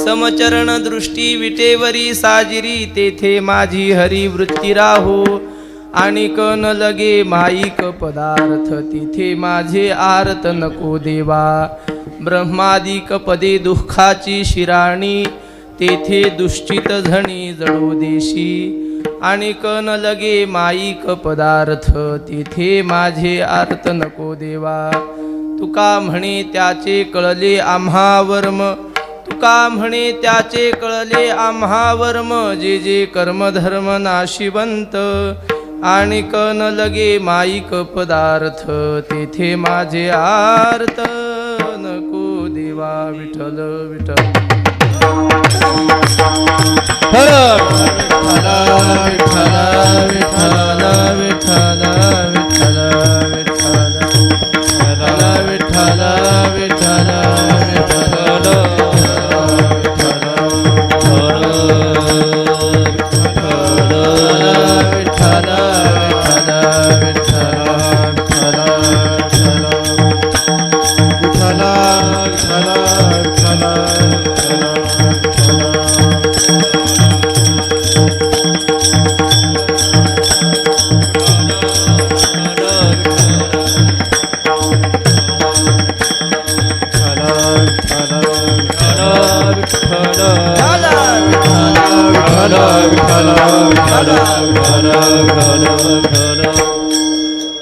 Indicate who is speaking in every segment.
Speaker 1: समचरण दृष्टी विटेवरी साजिरी तेथे माझी हरी वृत्ती राहो आणिक न लगे माईक पदार्थ तिथे माझे आर्त नको देवा ब्रह्मादिक पदे दुःखाची शिराणी तेथे दुश्चित झणी जळो देशी आणिक न लगे माईक पदार्थ तिथे माझे आर्त नको देवा तुका म्हणे त्याचे कळले आम्हा वर्म तुका म्हणे त्याचे कळले आम्हा वर्म जे जे कर्मधर्म नाशिवंत आणिक न लगे माईक पदार्थ तेथे माझे आर्त नको देवा विठ्ठल विठ्ठल विठ्ठल विठ्ठल विठ्ठल विठ्ठल विठ्ठल विठ्ठल विठ्ठल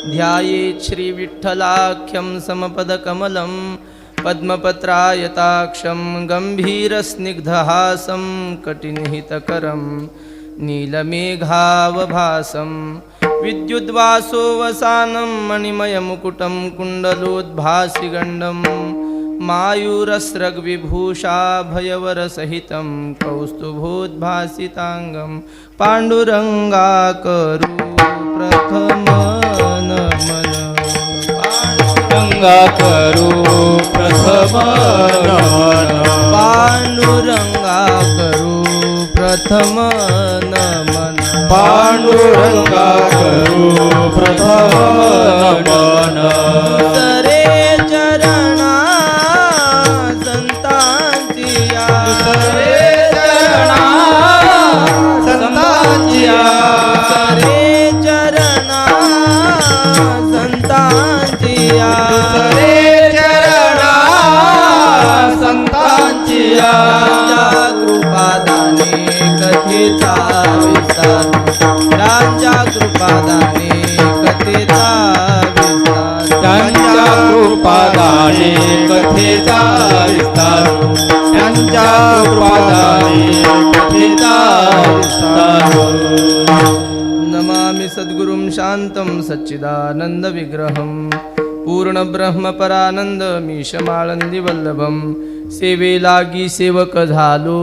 Speaker 1: ध्यायेत् श्री विठ्ठलाख्यं समपदकमलं पद्मपत्रायताक्षं गम्भीरस्निग्धहासं कटिनिहितकरं नीलमेघावभासं विद्युद्वासोवसानं मणिमयमुकुटं कुण्डलोद्भासिगण्डं मायूरस्रग्विभूषाभयवरसहितं कौस्तुभोद्भासिताङ्गं पाण्डुरङ्गाकरू प्रथम नमन
Speaker 2: पाण्डुरङ्गाकरू प्रथम नमन
Speaker 1: पाण्डुरङ्गाकरू प्रथम नमन
Speaker 2: पाण्डुरङ्गाकरू प्रथम नमन
Speaker 1: सरे चरणा संतांचिया
Speaker 2: सरे चरणा संतांचिया
Speaker 1: सरे चरणा संतांचिया
Speaker 2: सरे चरणा संतांचिया
Speaker 1: कृपादाने कथेचा विस्तार त्यांच्या कृपादाने कथेचा विस्तार
Speaker 2: त्यांच्या कृपादाने कथेचा विस्तार त्यांच्या कृपादाने कथेचा विस्तार
Speaker 1: नमामि सद्गुरुं शान्तं सच्चिदानन्दविग्रहं पूर्णब्रह्मपरानन्दमीशमाळन्दिवल्लभं सेवे लागी सेवक झालो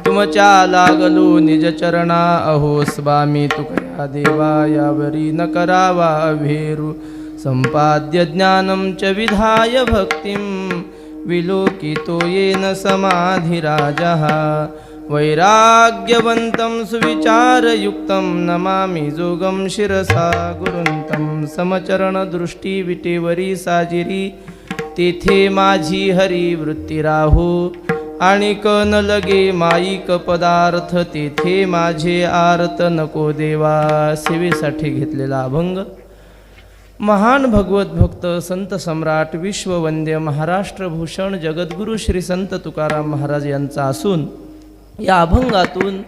Speaker 1: तुमच्या लागलो निज चरणा अहो स्वामी तुकया देवा यावरी न करावा अभेरू संपाद्य ज्ञानं च विधाय भक्तिं विलोकितो येन समाधिराजः वैराग्यवन्तं सुविचारयुक्तं नमामि जोगं शिरसा गुरुन्तं समचरणदृष्टी विटेवरी साजिरी तेथे माझी हरी वृत्ती राहो आणिक न लगे माईक पदार्थ तेथे माझे आर्त नको देवा सेवेसाठी घेतलेला अभंग महान भगवत भक्त संत सम्राट विश्ववंद्य महाराष्ट्रभूषण जगद्गुरु श्री संत तुकाराम महाराज यांचा असून या अभंगातून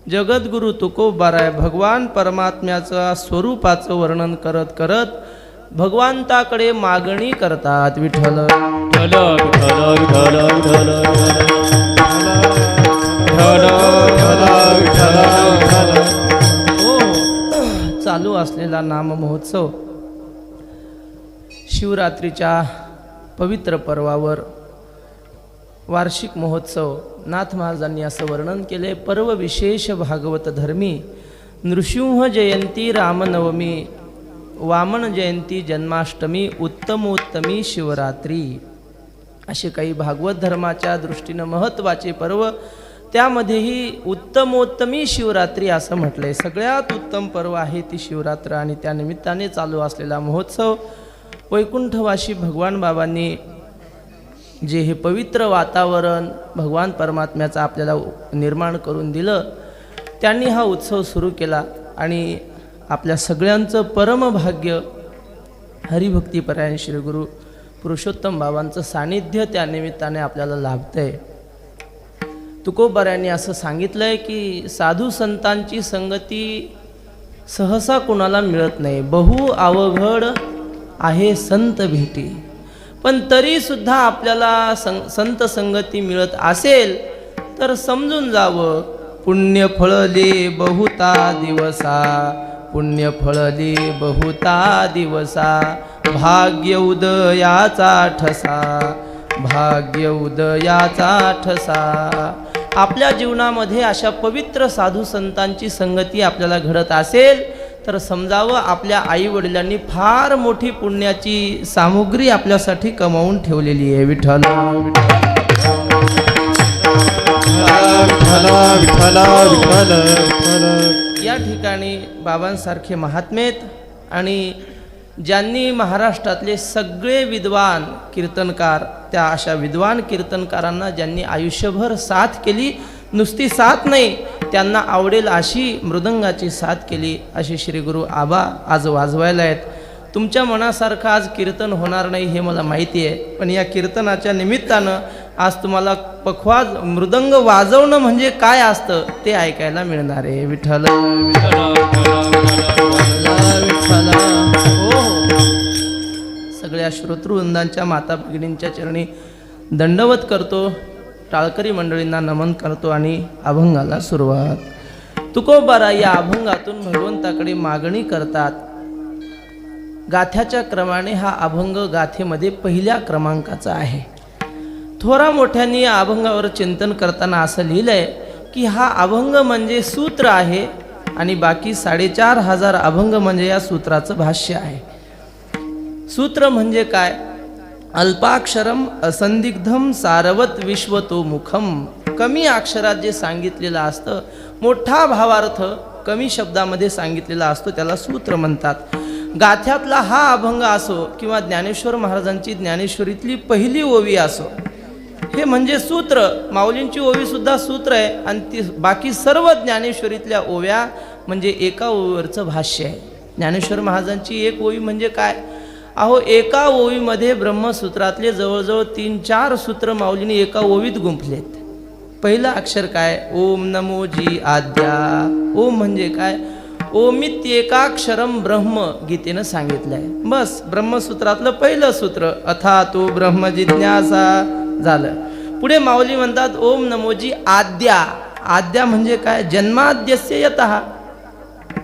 Speaker 1: जगद्गुरु तुकोबाराय भगवान परमात्म्याचा स्वरूपाचं वर्णन करत करत भगवंताकडे मागणी करतात विठ्ठल
Speaker 2: विठ्ठल विठ्ठल विठ्ठल विठ्ठल विठ्ठल विठ्ठल
Speaker 1: हो चालू असलेला नाम महोत्सव शिवरात्रीच्या पवित्र पर्वावर वार्षिक महोत्सव नाथ महाराजांनी असं वर्णन केले पर्व विशेष भागवत धर्मी नृसिंह जयंती रामनवमी वामन जयंती जन्माष्टमी उत्तमोत्तमी शिवरात्री असे काही भागवत धर्माच्या दृष्टीनं महत्त्वाचे पर्व त्यामध्येही उत्तमोत्तमी शिवरात्री असं म्हटलंय सगळ्यात उत्तम पर्व आहे ती शिवरात्र आणि त्या निमित्ताने चालू असलेला महोत्सव वैकुंठवासी भगवान बाबांनी जे हे पवित्र वातावरण भगवान परमात्म्याचं आपल्याला निर्माण करून दिलं, त्यांनी हा उत्सव सुरू केला आणि आपल्या सगळ्यांचं परमभाग्य हरिभक्तीपरायण श्री गुरु पुरुषोत्तम बाबांचं सानिध्य त्या निमित्ताने आपल्याला लाभतंय. तुकोबाऱ्यांनी असं सांगितलंय की साधू संतांची संगती सहसा कुणाला मिळत नाही. बहु अवघड आहे संत भेटी. पण तरीसुद्धा आपल्याला संत संगती मिळत असेल तर समजून जावं, पुण्य फळले बहुता दिवसा, पुण्य फळले बहुता दिवसा, भाग्य उदयाचा ठसा, भाग्य उदयाचा ठसा. आपल्या जीवनामध्ये अशा पवित्र साधू संतांची संगती आपल्याला घडत असेल तर समजावं आपल्या आईवडिलांनी फार मोठी पुण्याची सामुग्री आपल्यासाठी कमावून ठेवलेली आहे. विठ्ठल या ठिकाणी बाबांसारखे महात्मेत आणि ज्यांनी महाराष्ट्रातले सगळे विद्वान कीर्तनकार, त्या अशा विद्वान कीर्तनकारांना ज्यांनी आयुष्यभर साथ केली, नुसती साथ नाही त्यांना आवडेल अशी मृदंगाची साथ केली, अशी श्री गुरु आबा आज वाजवायला आहेत. तुमच्या मनासारखं आज कीर्तन होणार नाही हे मला माहिती आहे, पण या कीर्तनाच्या निमित्तानं आज तुम्हाला पखवाज मृदंग वाजवणं म्हणजे काय असतं ते ऐकायला मिळणार आहे. विठ्ठल विठ्ठल. हो सगळ्या श्रोतृवृंदांच्या माता भगिनींच्या चरणी दंडवत करतो, टाळकरी मंडळींना नमन करतो आणि अभंगाला सुरुवात. तुकोबारा या अभंगातून भगवंताकडे मागणी करतात. गाथ्याच्या क्रमाने हा अभंग गाथेमध्ये पहिल्या क्रमांकाचा आहे. थोरा मोठ्यांनी या अभंगावर चिंतन करताना असं लिहिलंय की हा अभंग म्हणजे सूत्र आहे आणि बाकी 4500 अभंग म्हणजे या सूत्राचं भाष्य आहे. सूत्र म्हणजे काय? अल्पाक्षरम असंदिग्धम सारवत विश्वतोमुखम. कमी अक्षरात जे सांगितलेलं असतं, मोठा भावार्थ कमी शब्दामध्ये सांगितलेला असतो, त्याला सूत्र म्हणतात. गाथ्यातला हा अभंग असो किंवा ज्ञानेश्वर महाराजांची ज्ञानेश्वरीतली पहिली ओवी असो, हे म्हणजे सूत्र. माऊलींची ओवी सुद्धा सूत्र आहे आणि ती बाकी सर्व ज्ञानेश्वरीतल्या ओव्या म्हणजे एका ओवीवरचं भाष्य आहे. ज्ञानेश्वर महाराजांची एक ओवी म्हणजे काय? अहो एका ओवीमध्ये ब्रह्मसूत्रातले जवळजवळ 3-4 सूत्र माऊलीने एका ओवीत गुंफलेत. पहिलं अक्षर काय? ओम नमो जी आद्या. ओम म्हणजे काय? ओमित्येकाक्षरम ब्रह्म गीतेनं सांगितलंय. बस ब्रह्मसूत्रातलं पहिलं सूत्र अथा तो ब्रह्म जिज्ञासा झालं. पुढे माऊली म्हणतात ओम नमोजी आद्या. आद्या म्हणजे काय? जन्माद्यस्य यतः.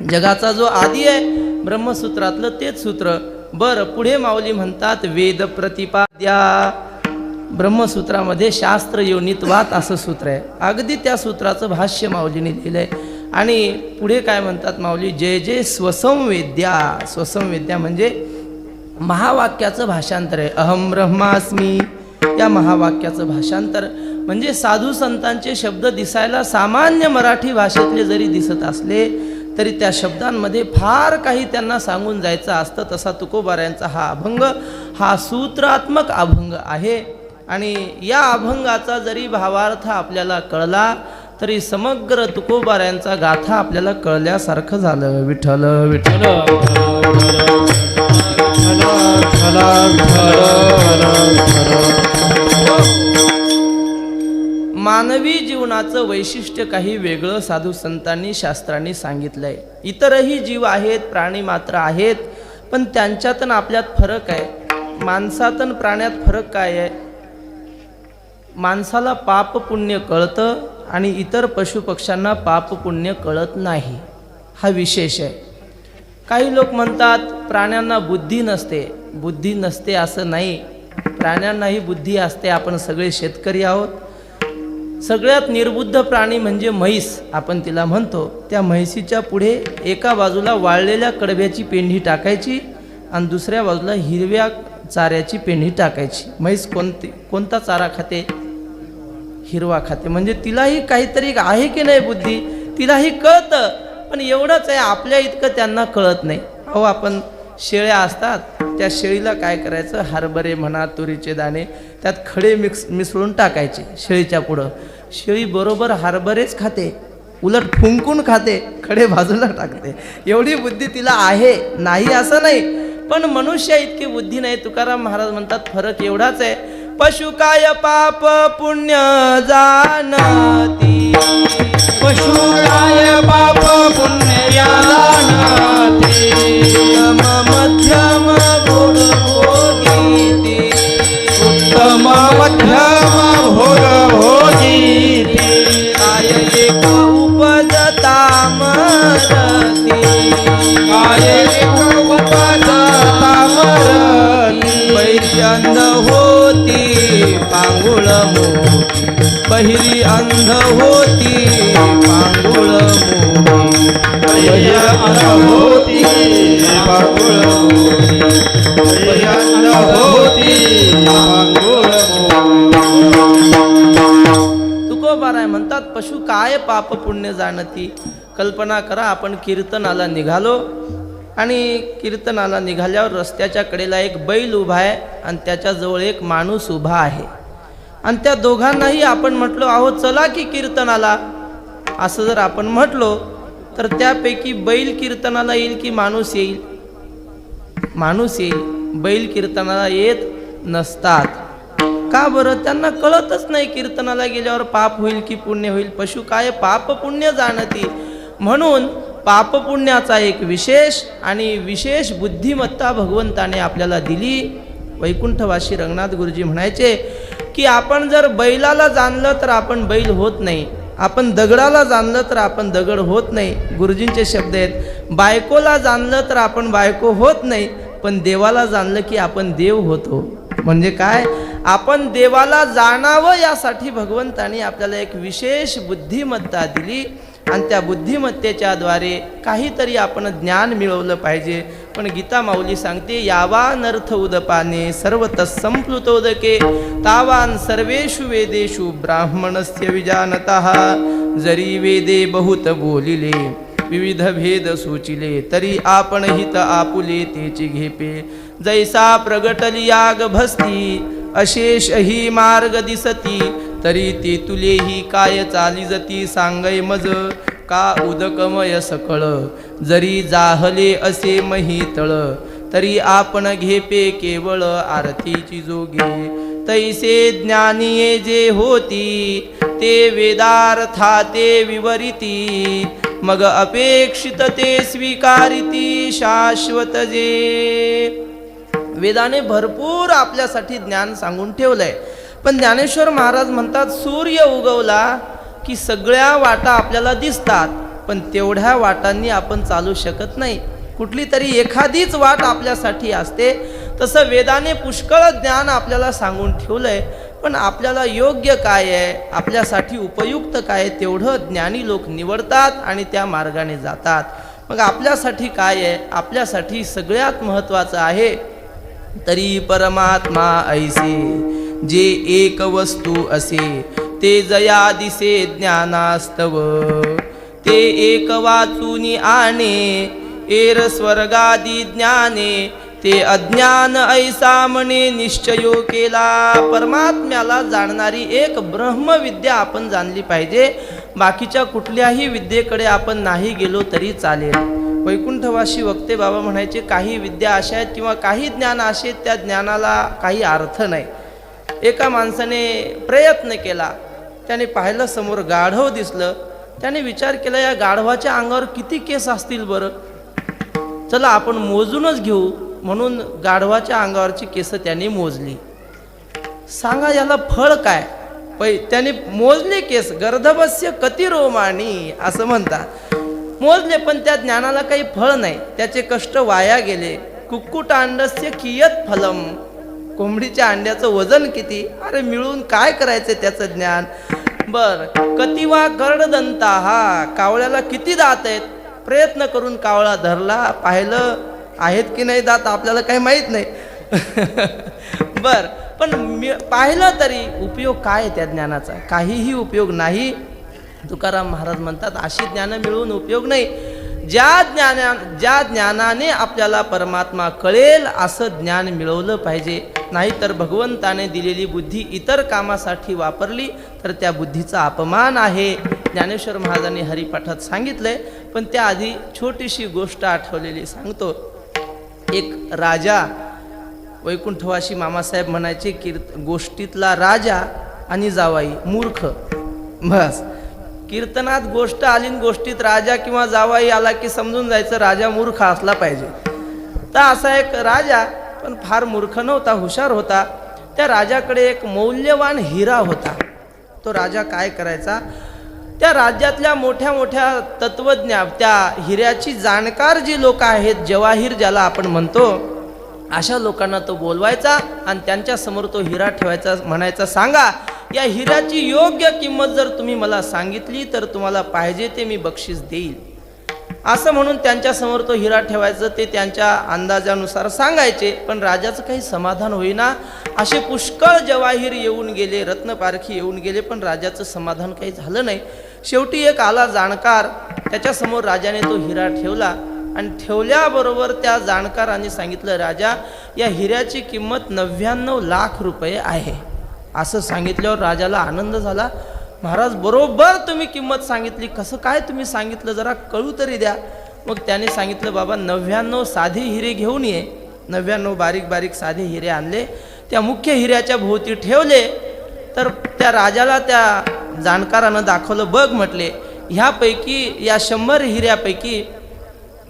Speaker 1: जगाचा जो आदी आहे ब्रह्मसूत्रातलं तेच सूत्र. बरं पुढे माऊली म्हणतात वेद प्रतिपाद्या. ब्रह्मसूत्रामध्ये शास्त्र योनित्वात असं सूत्र आहे. अगदी त्या सूत्राचं भाष्य माऊलीने लिहिलंय. आणि पुढे काय म्हणतात माऊली? जय जय स्वसंवेद्या. स्वसंवेद्या म्हणजे महावाक्याचं भाषांतर आहे. अहम ब्रह्मास्मी या महावाक्याचं भाषांतर म्हणजे साधू संतांचे शब्द दिसायला सामान्य मराठी भाषेतले जरी दिसत असले तरी त्या शब्दांमध्ये फार काही त्यांना सांगून जायचं असतं. तसा तुकोबाऱ्यांचा हा अभंग हा सूत्रात्मक अभंग आहे. आणि या अभंगाचा जरी भावार्थ आपल्याला कळला तरी समग्र तुकोबाऱ्यांचा गाथा आपल्याला कळल्यासारखं झालं. विठ्ठल विठ्ठल. मानवी जीवनाचं वैशिष्ट्य काही वेगळं साधू संतांनी शास्त्रांनी सांगितलंय. इतरही जीव आहेत, प्राणी मात्र आहेत, पण त्यांच्यात आपल्यात फरक आहे. माणसात प्राण्यात फरक काय आहे? माणसाला पाप पुण्य कळतं आणि इतर पशुपक्ष्यांना पाप पुण्य कळत नाही. हा विशेष आहे. काही लोक म्हणतात प्राण्यांना बुद्धी नसते. बुद्धी नसते असं नाही, प्राण्यांनाही बुद्धी असते. आपण सगळे शेतकरी आहोत. सगळ्यात निर्बुद्ध प्राणी म्हणजे म्हैस, आपण तिला म्हणतो. त्या म्हैसीच्या पुढे एका बाजूला वाळलेल्या कडब्याची पेंढी टाकायची आणि दुसऱ्या बाजूला हिरव्या चाऱ्याची पेंढी टाकायची. म्हैस कोणता चारा खाते? हिरवा खाते. म्हणजे तिलाही काहीतरी आहे की नाही बुद्धी, तिलाही कळतं. पण एवढंच आहे, आपल्या इतकं त्यांना कळत नाही. अहो आपण शेळ्या असतात, त्या शेळीला काय करायचं, हरभरे म्हणा, तुरीचे दाणे त्यात खडे मिसळून टाकायचे शेळीच्या पुढं. शेळी बरोबर हरभरेच खाते, उलट फुंकून खाते, खडे बाजूला टाकते. एवढी बुद्धी तिला आहे, नाही असं नाही, पण मनुष्य इतकी बुद्धी नाही. तुकाराम महाराज म्हणतात फरक एवढाच आहे, पशु काय पाप पुण्य जाणती,
Speaker 2: पशु काय पाप पुण्य जाणती,
Speaker 1: उत्तम मध्यम गुण भोगीती,
Speaker 2: उत्तम मध्यम भोग भोगीती,
Speaker 1: काय एक उपजता मरती,
Speaker 2: काय एक उपजता मरती,
Speaker 1: बैरी अंध होती पांगुळ मोठी, बहिरी अंध होती पांगुळ मोठी,
Speaker 2: बहिरी अंध होती पांगुळ मोठी, बहिरी अंध होती पांगुळ मोठी.
Speaker 1: तुकोबाराय म्हणतात पशु काय पाप पुण्य जाणती. कल्पना करा, आपण कीर्तनाला निघालो आणि कीर्तनाला निघाल्यावर रस्त्याच्या कडेला एक बैल उभा आहे आणि त्याच्याजवळ एक माणूस उभा आहे, आणि त्या दोघांनाही आपण म्हटलो आहो चला की कीर्तनाला, असं जर आपण म्हटलो तर त्यापैकी बैल कीर्तनाला येईल की माणूस येईल? माणूस येईल. बैल कीर्तनाला येत नसतात. का बरं? त्यांना कळतच नाही कीर्तनाला गेल्यावर पाप होईल की पुण्य होईल. पशु काय पाप पुण्य जाणती. म्हणून पाप पुण्याचा एक विशेष आणि विशेष बुद्धिमत्ता भगवंताने आपल्याला दिली. वैकुंठवासी रंगनाथ गुरुजी म्हणायचे की आपण जर बैलाला जाणलं तर आपण बैल होत नाही, आपण दगडाला जाणलं तर आपण दगड होत नाही. गुरुजींचे शब्द आहेत, बायकोला जाणलं तर आपण बायको होत नाही, पण देवाला जाणलं की आपण देव होतो. म्हणजे काय? आपण देवाला जाणावं यासाठी भगवंताने आपल्याला एक विशेष बुद्धिमत्ता दिली, आणि त्या बुद्धिमत्तेच्या द्वारे काहीतरी आपण ज्ञान मिळवलं पाहिजे. पण गीता माऊली सांगते, यावानर्थ उदपाने सर्वतः संप्लुतोदके तावान सर्वेषु वेदेषु ब्राह्मणस्य विजानतः. जरी वेदे बहुत बोलिले विविध भेद सूचिले, तरी आपण हित आपुले तेची घेपे. जैसा प्रगटली याग भस्ती अशेष ही मार्ग दिसती, तरी ते तुलेही काय चाली जती. सांगय मज का उदकमय सकळ, जरी जाहले असे महितळ, तरी आपण घेपे केवळ आरतीची जोगे. तैसे ज्ञानिये जे होती ते वेदार्था ते विवरिती, मग अपेक्षित ते स्वीकारिती शाश्वत जे. वेदाने भरपूर आपल्यासाठी ज्ञान सांगून ठेवलंय, पण ज्ञानेश्वर महाराज म्हणतात सूर्य उगवला की सगळ्या वाटा आपल्याला दिसतात, पण तेवढ्या वाटांनी आपण चालू शकत नाही. कुठली तरी एखादीच वाट आपल्यासाठी असते. तसं वेदाने पुष्कळ ज्ञान आपल्याला सांगून ठेवलंय, पण आपल्याला योग्य काय आहे, आपल्यासाठी उपयुक्त काय आहे, तेवढं ज्ञानी लोक निवडतात आणि त्या मार्गाने जातात. मग आपल्यासाठी काय आहे? आपल्यासाठी सगळ्यात महत्त्वाचं आहे, तरी परमात्मा ऐसे जे एक वस्तू असे, ते जया दिसे ज्ञानास्तव. ते एक वाचूनी आणे एर स्वर्गादी ज्ञाने, ते अज्ञान ऐसा म्हणे निश्चयो केला. परमात्म्याला जाणणारी एक ब्रह्मविद्या आपण जाणली पाहिजे. बाकीच्या कुठल्याही विद्येकडे आपण नाही गेलो तरी चालेल. वैकुंठवासी वक्ते बाबा म्हणायचे, काही विद्या अशा आहेत किंवा काही ज्ञान असे आहेत, त्या ज्ञानाला काही अर्थ नाही. एका माणसाने प्रयत्न केला, त्याने पाहिलं समोर गाढव दिसलं, त्याने विचार केला या गाढवाच्या अंगावर किती केस असतील बरं, चला आपण मोजूनच घेऊ. म्हणून गाढवाच्या अंगावरची केस त्याने मोजली. सांगा याला फळ काय? त्याने मोजले केस, गर्दभस्य कती रोमानी असं म्हणतात. मोजले, पण त्या ज्ञानाला काही फळ नाही, त्याचे कष्ट वाया गेले. कुक्कुटांडस्य कियत फलम, कोंबडीच्या अंड्याचं वजन किती, अरे मिळून काय करायचं त्याचं ज्ञान. बर, कतिवा कर्णदंता, हा कावळ्याला किती दात आहेत, प्रयत्न करून कावळा धरला, पाहिलं आहेत की नाही दात आपल्याला काही माहीत नाही. बर, पण पाहिलं तरी उपयोग काय त्या ज्ञानाचा? काहीही उपयोग नाही. तुकाराम महाराज म्हणतात अशी ज्ञान मिळवून उपयोग नाही. ज्या ज्ञानाने आपल्याला परमात्मा कळेल असं ज्ञान मिळवलं पाहिजे. नाहीतर भगवंताने दिलेली बुद्धी इतर कामासाठी वापरली तर त्या बुद्धीचा अपमान आहे. ज्ञानेश्वर महाराजांनी हरिपाठात सांगितलंय. पण त्याआधी छोटीशी गोष्ट आठवलेली सांगतो. एक राजा, वैकुंठवासी मामासाहेब म्हणायचे गोष्टीतला राजा आणि जावाई मूर्ख. बस कीर्तनात गोष्ट आली न गोष्टीत राजा किंवा जावाई आला की समजून जायचं राजा मूर्ख असला पाहिजे. तर असा एक राजा, पण फार मूर्ख नव्हता, हुशार होता. त्या राजाकडे एक मौल्यवान हिरा होता. तो राजा काय करायचा, त्या राज्यातल्या मोठ्या मोठ्या तत्वज्ञ, त्या हिऱ्याची जाणकार जी लोक आहेत, जवाहीर ज्याला आपण म्हणतो, अशा लोकांना तो बोलवायचा आणि त्यांच्या समोर तो हिरा ठेवायचा. म्हणायचा, सांगा या हिऱ्याची योग्य किंमत जर तुम्ही मला सांगितली तर तुम्हाला पाहिजे ते मी बक्षीस देईल. असं म्हणून त्यांच्यासमोर तो हिरा ठेवायचं. ते त्यांच्या अंदाजानुसार सांगायचे. पण राजाचं काही समाधान होईना. असे पुष्कळ जवाहीर येऊन गेले, रत्नपारखी येऊन गेले, पण राजाचं समाधान काही झालं नाही. शेवटी एक आला जाणकार. त्याच्यासमोर राजाने तो हिरा ठेवला आणि ठेवल्याबरोबर त्या जाणकाराने सांगितलं, राजा या हिऱ्याची किंमत 99 लाख रुपये आहे. असं सांगितल्यावर राजाला आनंद झाला. महाराज बरोबर तुम्ही किंमत सांगितली, कसं काय तुम्ही सांगितलं जरा कळू तरी द्या. मग त्याने सांगितलं, बाबा 99 साधे हिरे घेऊन ये. 99 बारीक बारीक साधे हिरे आणले, त्या मुख्य हिऱ्याच्या भोवती ठेवले. तर त्या राजाला त्या जाणकारानं दाखवलं, बघ म्हटले, ह्यापैकी या 100 हिऱ्यापैकी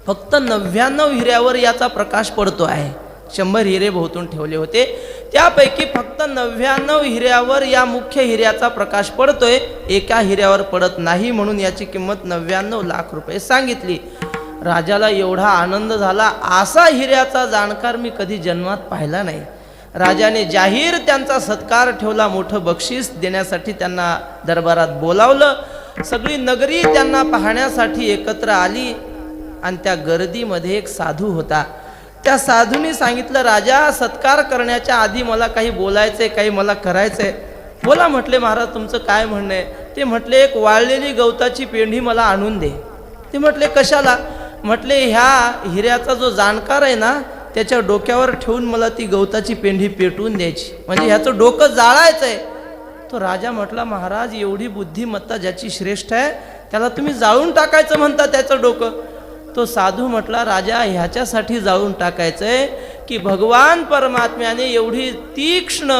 Speaker 1: फक्त 99 हिऱ्यावर याचा प्रकाश पडतो आहे. 100 हिरे भोवतून ठेवले होते, त्यापैकी फक्त 99 हिऱ्यावर या मुख्य हिऱ्याचा प्रकाश पडतोय, एका हिऱ्यावर पडत नाही. म्हणून याची किंमत 99 लाख रुपये सांगितली. राजाला एवढा आनंद झाला, असा हिऱ्याचा जाणकार मी कधी जन्मात पाहिला नाही. राजाने जाहीर त्यांचा सत्कार ठेवला. मोठं बक्षीस देण्यासाठी त्यांना दरबारात बोलावलं. सगळी नगरी त्यांना पाहण्यासाठी एकत्र आली आणि त्या गर्दीमध्ये एक साधू होता. त्या साधूने सांगितलं, राजा सत्कार करण्याच्या आधी मला काही बोलायचंय, काही मला करायचंय. बोला म्हटले. महाराज तुमचं काय म्हणणं आहे? ते म्हटले, एक वाळलेली गवताची पेंढी मला आणून दे. ते म्हटले, कशाला? म्हटले, ह्या हिऱ्याचा जो जाणकार आहे ना, त्याच्या डोक्यावर ठेवून मला ती गवताची पेंढी पेटवून द्यायची, म्हणजे ह्याचं डोकं जाळायचंय. तो राजा म्हटला, महाराज एवढी बुद्धिमत्ता ज्याची श्रेष्ठ आहे त्याला तुम्ही जाळून टाकायचं म्हणता त्याचं डोकं? तो साधू म्हटला, राजा ह्याच्यासाठी जाळून टाकायचंय की भगवान परमात्म्याने एवढी तीक्ष्ण,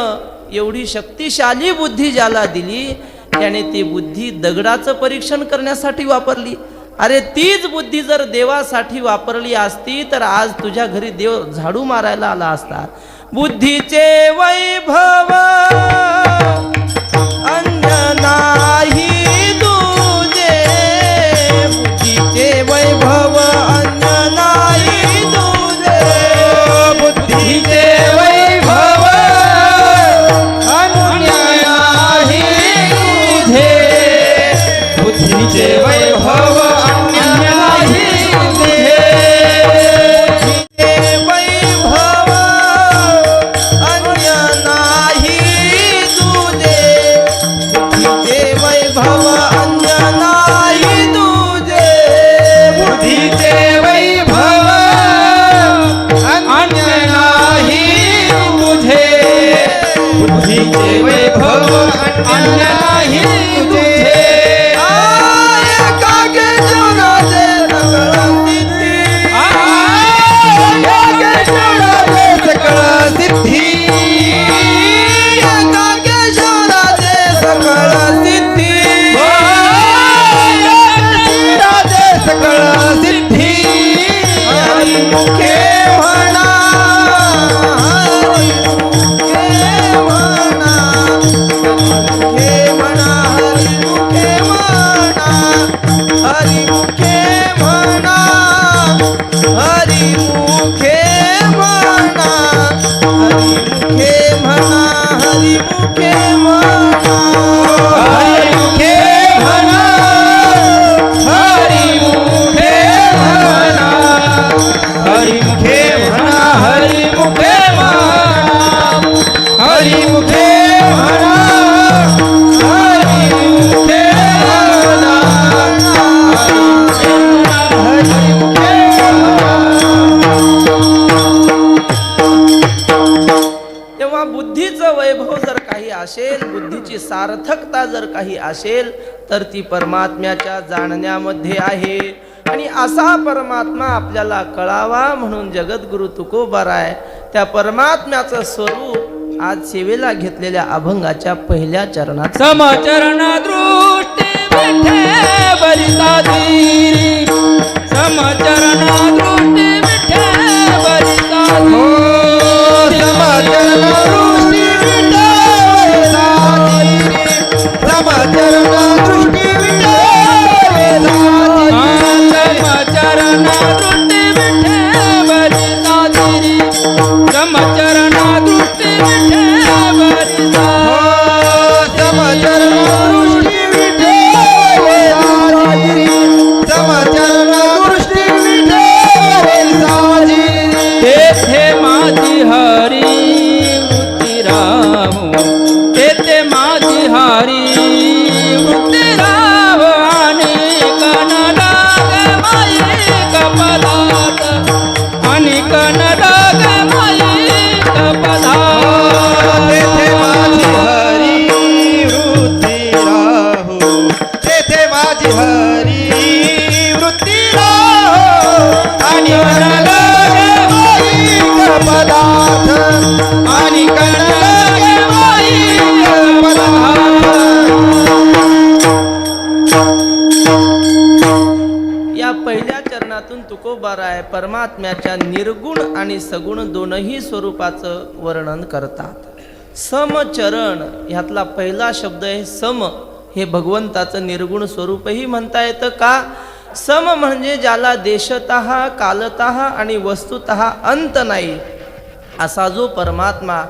Speaker 1: एवढी शक्तिशाली बुद्धी ज्याला दिली, त्याने ती बुद्धी दगडाचं परीक्षण करण्यासाठी वापरली. अरे तीच बुद्धी जर देवासाठी वापरली असती तर आज तुझ्या घरी देव झाडू मारायला आला असता. बुद्धीचे वैभव अन्य नाही तुझे, बुद्धीचे वैभव अन्य नाही तुझे, बुद्धीचे वैभव अन्य नाही तुझे, बुद्धीचे वैभव अन्य नाही तुझे, बुद्धीचे वैभव अन्य नाही तुझे, बुद्धीचे वैभव अन्य नाही तुझे, बुद्धीचे वैभव अन्य नाही तुझे, बुद्धीचे वैभव अन्य नाही तुझे. हरी मुखे म्हणा. समस्या जर काही असेल तर ती परमात्म्याच्या जाणण्यामध्ये आहे. आणि असा परमात्मा आपल्याला कळावा म्हणून जगद्गुरु तुकोबाराय त्या परमात्म्याचं स्वरूप आज सेवेला घेतलेल्या अभंगाच्या पहिल्या चरणात
Speaker 2: समचरण दृष्टी विठे बलिता धीरी समचरण दृष्टी विठे बलिता धीरी समचरण दृष्टी विठे बलिता धीरी समचरण दृष्टी विठे समचरण दृष्टी विठे बलिता धीरी समचरण दृष्टी विठे बलिता समचरण दृष्टी विठे समचरण दृष्टी विठे तेथे माझी हरी वृत्ती राहो तेथे माझी हरी वृत्ती राहो आणि कण लाग माईक पदार्थ आणि कण लाग माईक पदार्थ तेथे माझी हरी वृत्ती राहो तेथे माझी हरी वृत्ती राहो आणि कण लाग माईक पदार्थ आणि कण लाग माईक पदार्थ.
Speaker 1: या पहिल्या चरणातून तुकोबाराय परमात्म्याच्या निर्गुण आणि सगुण दोनही स्वरूपाचं वर्णन करतात. समचरण ह्यातला पहिला शब्द आहे सम. हे भगवंताचं निर्गुण स्वरूपही म्हणता येतं का? सम म्हणजे ज्याला देशतः कालतः आणि वस्तुतः अंत नाही असा जो परमात्मा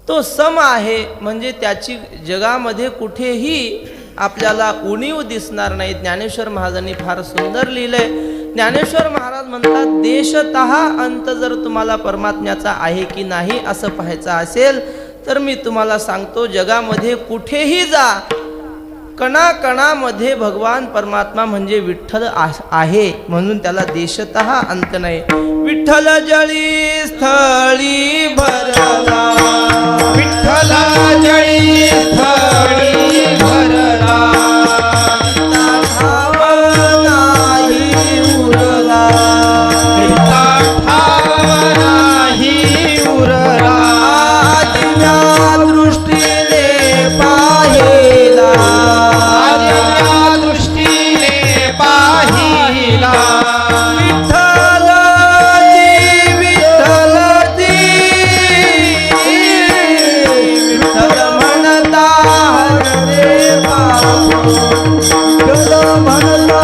Speaker 1: तो सम आहे. म्हणजे त्याची जगामध्ये कुठेही आपल्याला उणीव दिसणार नाही. ज्ञानेश्वर महाराजांनी फार सुंदर लिहिलंय. ज्ञानेश्वर महाराज म्हणतात देशतः अंत जर तुम्हाला परमात्म्याचा आहे की नाही असं पाहायचं असेल तर मी तुम्हाला सांगतो जगामध्ये कुठेही जा कणाकणामध्ये भगवान परमात्मा म्हणजे विठ्ठल आहे. म्हणून त्याला देशतः अंत नाही. विठ्ठल जळी स्थळी भरला
Speaker 2: विठ्ठल जळी स्थळी भरला
Speaker 1: नाही उरला
Speaker 2: ठाव नाही उरला
Speaker 1: दिव्या दृष्टीने पाहिला
Speaker 2: आदिव्या दृष्टीने पाहिला
Speaker 1: विठ्ठल विठ्ठल म्हणता हरे बापू विठ्ठल म्हणता हरे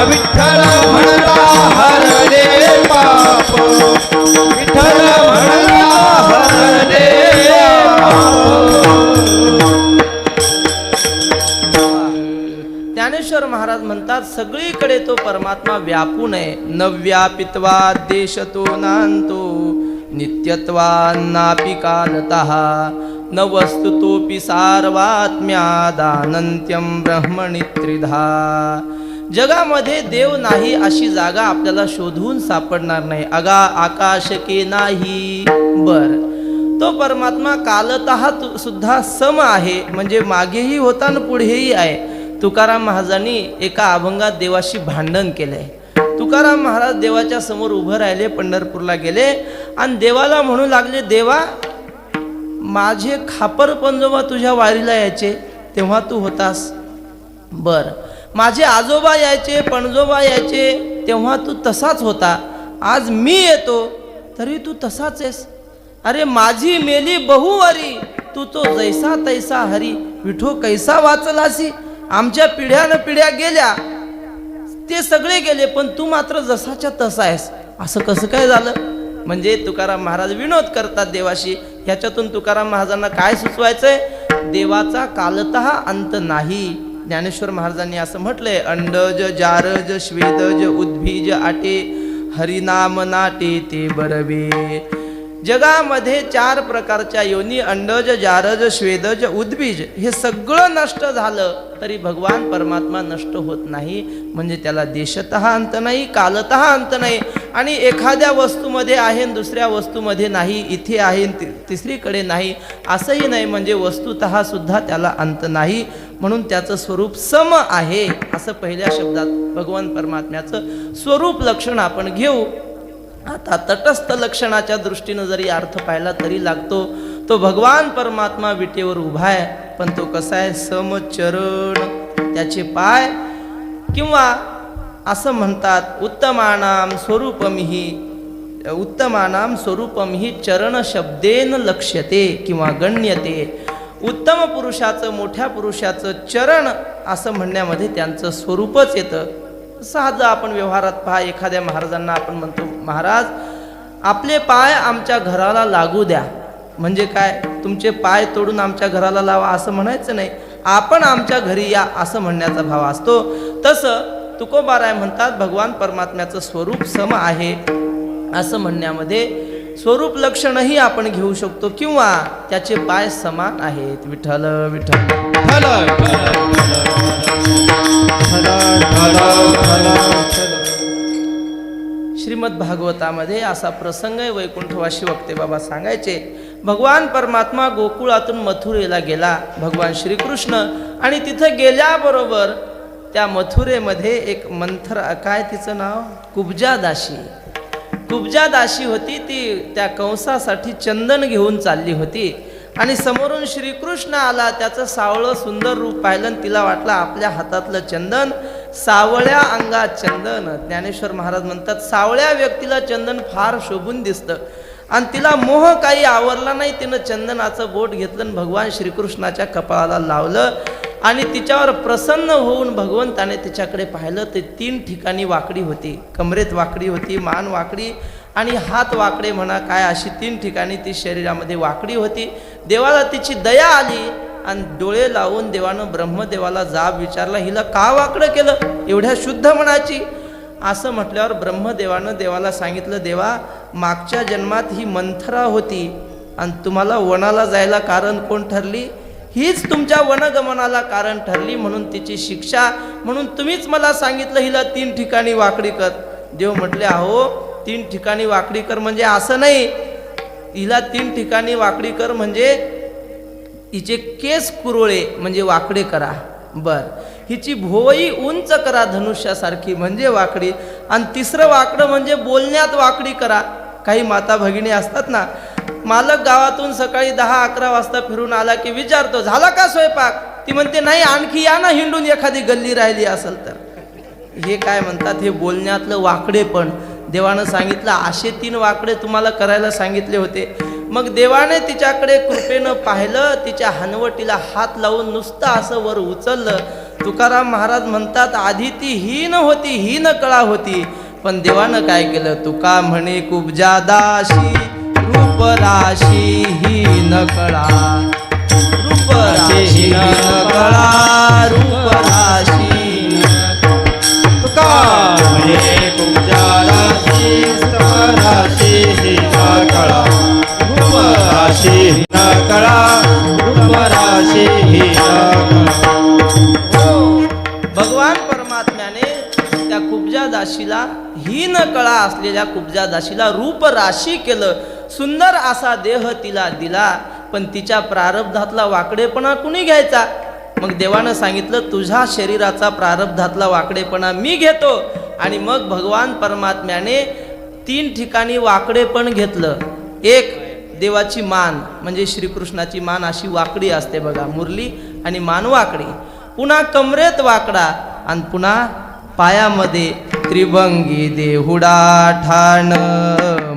Speaker 2: विठ्ठल म्हणता हरले पाप विठ्ठल म्हणता हरले
Speaker 1: ज्ञानेश्वर महाराज म्हणतात सगळीकडे तो परमात्मा व्यापून आहे. न व्यापित्वा देशतो नांतो नित्यत्वा नापि कालतः न वस्तुतोपि सार्वात्म्यादानंत्यं ब्रह्मणि त्रिधा. जगामध्ये देव नाही अशी जागा आपल्याला शोधून सापडणार नाही. अगा आकाश के नाही. बर तो परमात्मा कालतः सुद्धा सम आहे. म्हणजे मागेही होता आणि पुढेही आहे. तुकाराम महाराजांनी एका अभंगात देवाशी भांडण केलंय. तुकाराम महाराज देवाच्या समोर उभं राहिले, पंढरपूरला गेले आणि देवाला म्हणू लागले देवा माझे खापर पंजोबा तुझ्या वारीला यायचे तेव्हा तू होतास. बर माझे आजोबा यायचे पणजोबा यायचे तेव्हा तू तसाच होता. आज मी येतो तरी तू तसाच आहेस. अरे माझी मेली बहुवारी तू तो जैसा तैसा हरी विठो कैसा वाचलासी. आमच्या पिढ्यानं पिढ्या गेल्या ते सगळे गेले पण तू मात्र जसाच्या तसा आहेस. असं कसं काय झालं? म्हणजे तुकाराम महाराज विनोद करतात देवाशी. ह्याच्यातून तुकाराम महाराजांना काय सुचवायचंय? देवाचा कालतः अंत नाही. ज्ञानेश्वर महाराजांनी असं म्हटलंय अंडज जारज श्वेदज उद्भिज आटे हरिनाम नाटे ते बरवे. जगामध्ये 4 प्रकारच्या योनी, अंडज, जारज, श्वेदज, उद्बीज, हे सगळं नष्ट झालं तरी भगवान परमात्मा नष्ट होत नाही. म्हणजे त्याला देशतः अंत नाही, कालतः अंत नाही, आणि एखाद्या वस्तूमध्ये आहे आणि दुसऱ्या वस्तूमध्ये नाही, इथे आहे आणि तिसरीकडे नाही असंही नाही. म्हणजे वस्तुतः सुद्धा त्याला अंत नाही, म्हणून त्याचं स्वरूप सम आहे. असं पहिल्या शब्दात भगवान परमात्म्याचं स्वरूप लक्षण आपण घेऊ. आता तटस्थ लक्षणाच्या दृष्टीनं जरी अर्थ पाहिला तरी लागतो. तो भगवान परमात्मा विटेवर उभा आहे, पण तो कसा आहे? समचरण, त्याचे पाय, किंवा असं म्हणतात उत्तमानाम स्वरूपमिहि चरण शब्देन लक्ष्यते किंवा गण्यते. उत्तम पुरुषाचं, मोठ्या पुरुषाचं चरण असं म्हणण्यामध्ये त्यांचं स्वरूपच येतं. सहज आपण व्यवहारात पहा, एखाद्या महाराजांना आपण म्हणतो, महाराज आपले पाय आमच्या घराला लागू द्या. म्हणजे काय? तुमचे पाय तोडून आमच्या घराला लावा असं म्हणायचं नाही, आपण आमच्या घरी या असं म्हणण्याचा भाव असतो. तसं तुकोबाराय म्हणतात भगवान परमात्म्याचं स्वरूप सम आहे असं म्हणण्यामध्ये स्वरूप लक्षणही आपण घेऊ शकतो, किंवा त्याचे पाय समान आहेत. विठ्ठल विठ्ठल. श्रीमद भागवतामध्ये असा प्रसंग आहे, वैकुंठवासी वक्ते बाबा सांगायचे. भगवान परमात्मा गोकुळातून मथुरेला गेला, भगवान श्रीकृष्ण, आणि तिथं गेल्याबरोबर त्या मथुरेमध्ये एक मंथरा, काय तिचं नाव, कुब्जा दाशी होती. ती त्या कंसासाठी चंदन घेऊन चालली होती, आणि समोरून श्रीकृष्ण आला. त्याचं सावळं सुंदर रूप पाहिलं आणि तिला वाटलं आपल्या हातातलं चंदन, सावळ्या अंगात चंदन. ज्ञानेश्वर महाराज म्हणतात सावळ्या व्यक्तीला चंदन फार शोभून दिसतं, आणि तिला मोह काही आवरला नाही. तिनं चंदनाचं बोट घेतलं आणि भगवान श्रीकृष्णाच्या कपाळाला लावलं, आणि तिच्यावर प्रसन्न होऊन भगवंताने तिच्याकडे पाहिलं. ते 3 ठिकाणी वाकडी होती, कमरेत वाकडी होती, मान वाकडी आणि हात वाकडे म्हणा काय, अशी 3 ठिकाणी ती शरीरामध्ये वाकडी होती. देवाला तिची दया आली आणि डोळे लावून देवानं ब्रह्मदेवाला जाब विचारला, हिला का वाकडं केलं, एवढ्या शुद्ध मनाची? असं म्हटल्यावर ब्रह्मदेवानं देवाला सांगितलं, देवा मागच्या जन्मात ही मंथरा होती, आणि तुम्हाला वनाला जायला कारण कोण ठरली? हीच तुमच्या वनगमनाला कारण ठरली, म्हणून तिची शिक्षा म्हणून तुम्हीच मला सांगितलं हिला 3 ठिकाणी वाकडी कर. देव म्हटले, अहो 3 ठिकाणी वाकडी कर म्हणजे असं नाही, हिला 3 ठिकाणी वाकडी कर म्हणजे हिचे केस कुरळे म्हणजे वाकडे करा, बर, हिची भोवई उंच करा धनुष्यासारखी म्हणजे वाकडी, आणि 3रं वाकडं म्हणजे बोलण्यात वाकडी करा. काही माता भगिनी असतात ना, मालक गावातून सकाळी 10-11 वाजता फिरून आला की विचारतो, झाला का स्वयंपाक? ती म्हणते नाही, आणखी या ना हिंडून, एखादी गल्ली राहिली असेल तर. हे काय म्हणतात? हे बोलण्यातलं वाकडे. पण देवानं सांगितलं असे 3 वाकडे तुम्हाला करायला सांगितले होते. मग देवाने तिच्याकडे कृपेनं पाहिलं, तिच्या हनवटीला हात लावून नुसतं असं वर उचललं. तुकाराम महाराज म्हणतात, आधी ती हीन होती, हीन कळा होती, पण देवानं काय केलं? तुका म्हणे कुब्जा दाशी रूपराशी हीन कळा, रूपराशी हीन कळा, रूपराशी.
Speaker 2: तुका म्हणे कुब्जा दाशी रूपराशी हीन कळा, रूपराशी हीन कळा, रूपराशी हीन कळा.
Speaker 1: भगवान परमात्म्याने त्या कुब्जा दाशीला, हीन कळा असलेल्या कुब्जा दाशीला रूप राशी केलं, सुंदर असा देह तिला दिला, पण तिच्या प्रारब्धातला वाकडेपणा कुणी घ्यायचा? मग देवानं सांगितलं, तुझ्या शरीराचा प्रारब्धातला वाकडेपणा मी घेतो. आणि मग भगवान परमात्म्याने 3 ठिकाणी वाकडेपण घेतलं. एक, देवाची मान म्हणजे श्रीकृष्णाची मान अशी वाकडी असते बघा, मुरली आणि मान वाकडी. पुन्हा कमरेत वाकडा, आणि पुन्हा पायामध्ये त्रिभंगी देहुडा ठाण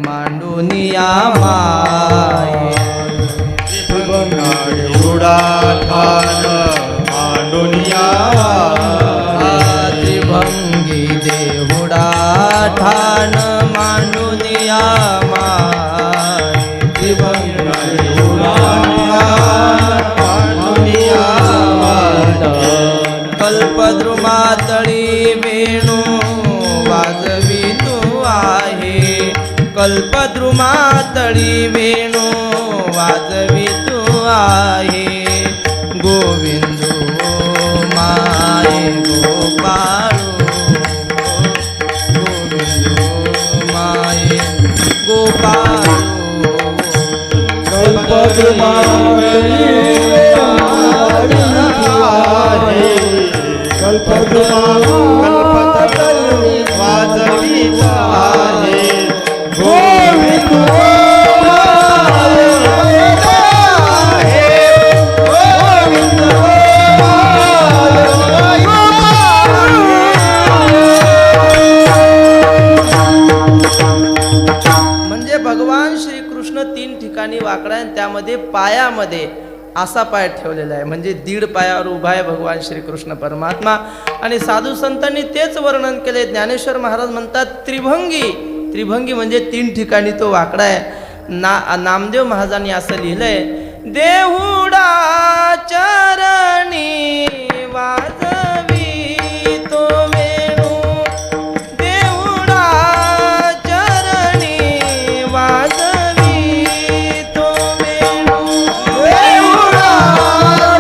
Speaker 1: मांडुनिया माये.
Speaker 2: त्रिभंगी देहुडा ठाण मांडुनिया माये.
Speaker 1: त्रिभंगी देहुडा ठाण मांडुनिया माये. त्रिभंगी देहुडा मांडुनिया माये. कल्पद्रुमातळी वेणू वाजवी तू आहे, कल्पद्रुमातळी वेणू वाजवितो आहे गोविंदो माये गोपाळो गोविंदो माये गोपाळो
Speaker 2: कल्पतरू वाजविता आहे गोविंदो
Speaker 1: म्हणजे भगवान श्रीकृष्ण 3 ठिकाणी वाकडा आहे आणि त्यामध्ये पायामध्ये असा पाय ठेवलेला आहे, म्हणजे 1.5 पायावर उभा आहे भगवान श्रीकृष्ण परमात्मा. आणि साधू संतांनी तेच वर्णन केले. ज्ञानेश्वर महाराज म्हणतात त्रिभंगी म्हणजे 3 ठिकाणी तो वाकडा आहे. नामदेव महाराजांनी असं लिहिलंय, देहुडा चरणी वाजवी तो वेणू देहुडा चरणी वाजवी तो वेणू
Speaker 2: देहुडा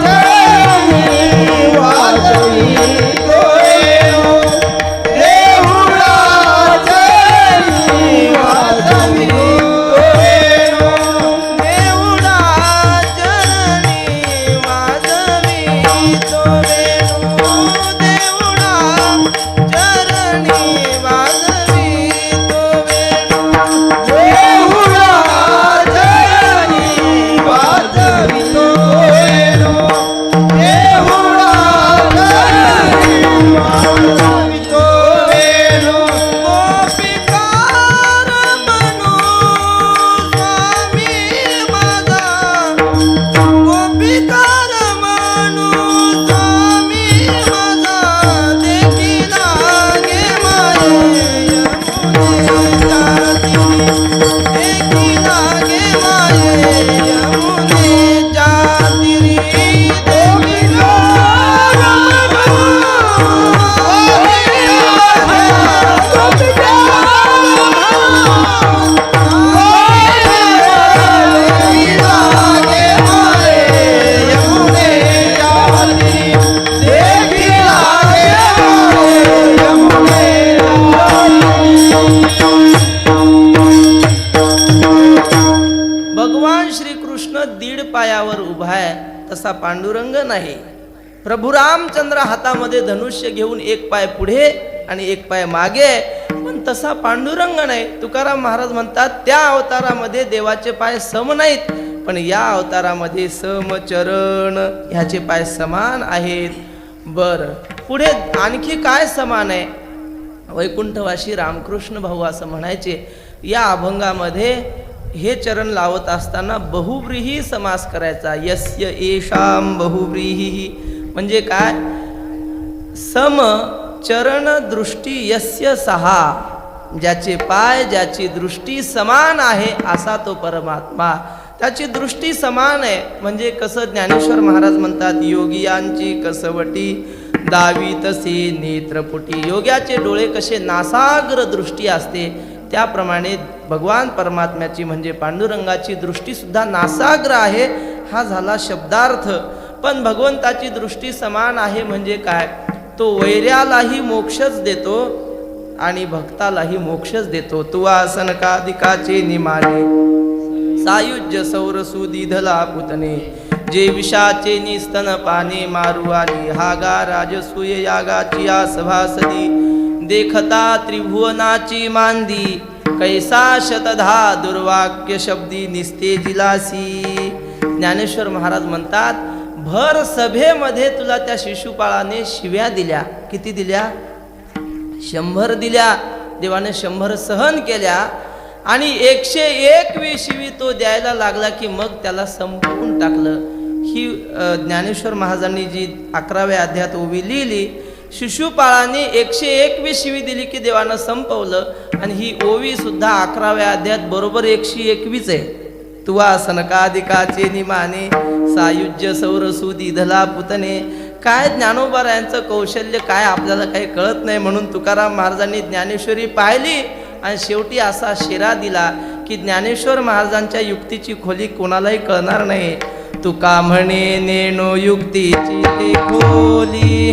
Speaker 2: चरणी वाजवी तो वेणू देहुडा चरणी वाजवी तो वेणू
Speaker 1: देहुडा चरणी वाजवी तो वेणू देहुडा चरणी वाजवी तो वेणू
Speaker 2: देहुडा चरणी वाजवी तो वेणू देहुडा चरणी वाजवी तो वेणू
Speaker 1: गोपिकार म्हणू स्वामी माझा गोपिकार म्हणू स्वामी माझा देखीला गे माये यमुनेच्या तीरी देखीला गे माये यमुनेच्या तीरी देखीला भगवान श्रीकृष्ण 1.5 पायावर उभा आहे, तसा पांडुरंग नाही. प्रभू रामचंद्र हातामध्ये धनुष्य घेऊन 1 पाय पुढे आणि 1 पाय मागे, पण तसा पांडुरंग नाही. तुकाराम महाराज म्हणतात, त्या अवतारामध्ये देवाचे पाय सम नाहीत, पण या अवतारामध्ये समचरण ह्याचे पाय समान आहेत. बर, पुढे आणखी काय समान आहे? वैकुंठवासी रामकृष्ण भाऊ असं म्हणायचे. या अभंगामध्ये हे चरण लावत असताना बहुव्रीही समास करायचा. यस्य येषाम बहुव्रीही म्हणजे काय? सम चरण दृष्टी यस्य सहा, ज्याचे पाय ज्याची दृष्टी समान आहे असा तो परमात्मा. त्याची दृष्टी समान आहे म्हणजे कसं? ज्ञानेश्वर महाराज म्हणतात, योगियांची कसवटी दावी तसे नेत्रपुटी. योग्याचे डोळे कसे नासाग्र दृष्टी असते, त्याप्रमाणे भगवान परमात्म्याची म्हणजे पांडुरंगाची दृष्टी सुद्धा नासाग्र आहे. हा झाला शब्दार्थ. पण भगवंताची दृष्टी समान आहे म्हणजे काय? तो वैर्यालाही मोक्षच देतो आणि भक्तालाही मोक्षच देतो. तुवा सनकादिकाचे निमाने सायुज्य सौरसुदीधला पुतने जे विषाचे निस्तन पाने मारू आली. हागा राजसूय यागाची या सभासदी देखता त्रिभुवनाची मांदी कैसा शतधा दुर्वाक्य शब्दी निस्तेजिलासी. ज्ञानेश्वर महाराज म्हणतात, भर सभेमध्ये तुला त्या शिशुपाळाने शिव्या दिल्या. किती दिल्या? 100 दिल्या. देवाने 100 सहन केल्या आणि 101वी शिवी तो द्यायला लागला की मग त्याला संपवून टाकलं. ही ज्ञानेश्वर महाराजांनी जी 11व्या अध्यायात ओवी लिहिली. शिशुपाळाने 101वी शिवी दिली की देवानं संपवलं. आणि ही ओवी सुद्धा 11व्या अध्यायात बरोबर 121 आहे. तुवा सनकादिकाचे निमाने सायुज्य सौरसुदीधला पुतने. काय ज्ञानोबा यांचं कौशल्य काय आपल्याला काही कळत नाही, म्हणून तुकाराम महाराजांनी ज्ञानेश्वरी पाहिली आणि शेवटी असा शेरा दिला की ज्ञानेश्वर महाराजांच्या युक्तीची खोली कोणालाही कळणार नाही. तुका म्हणे नेणो युक्तीची ती खोली,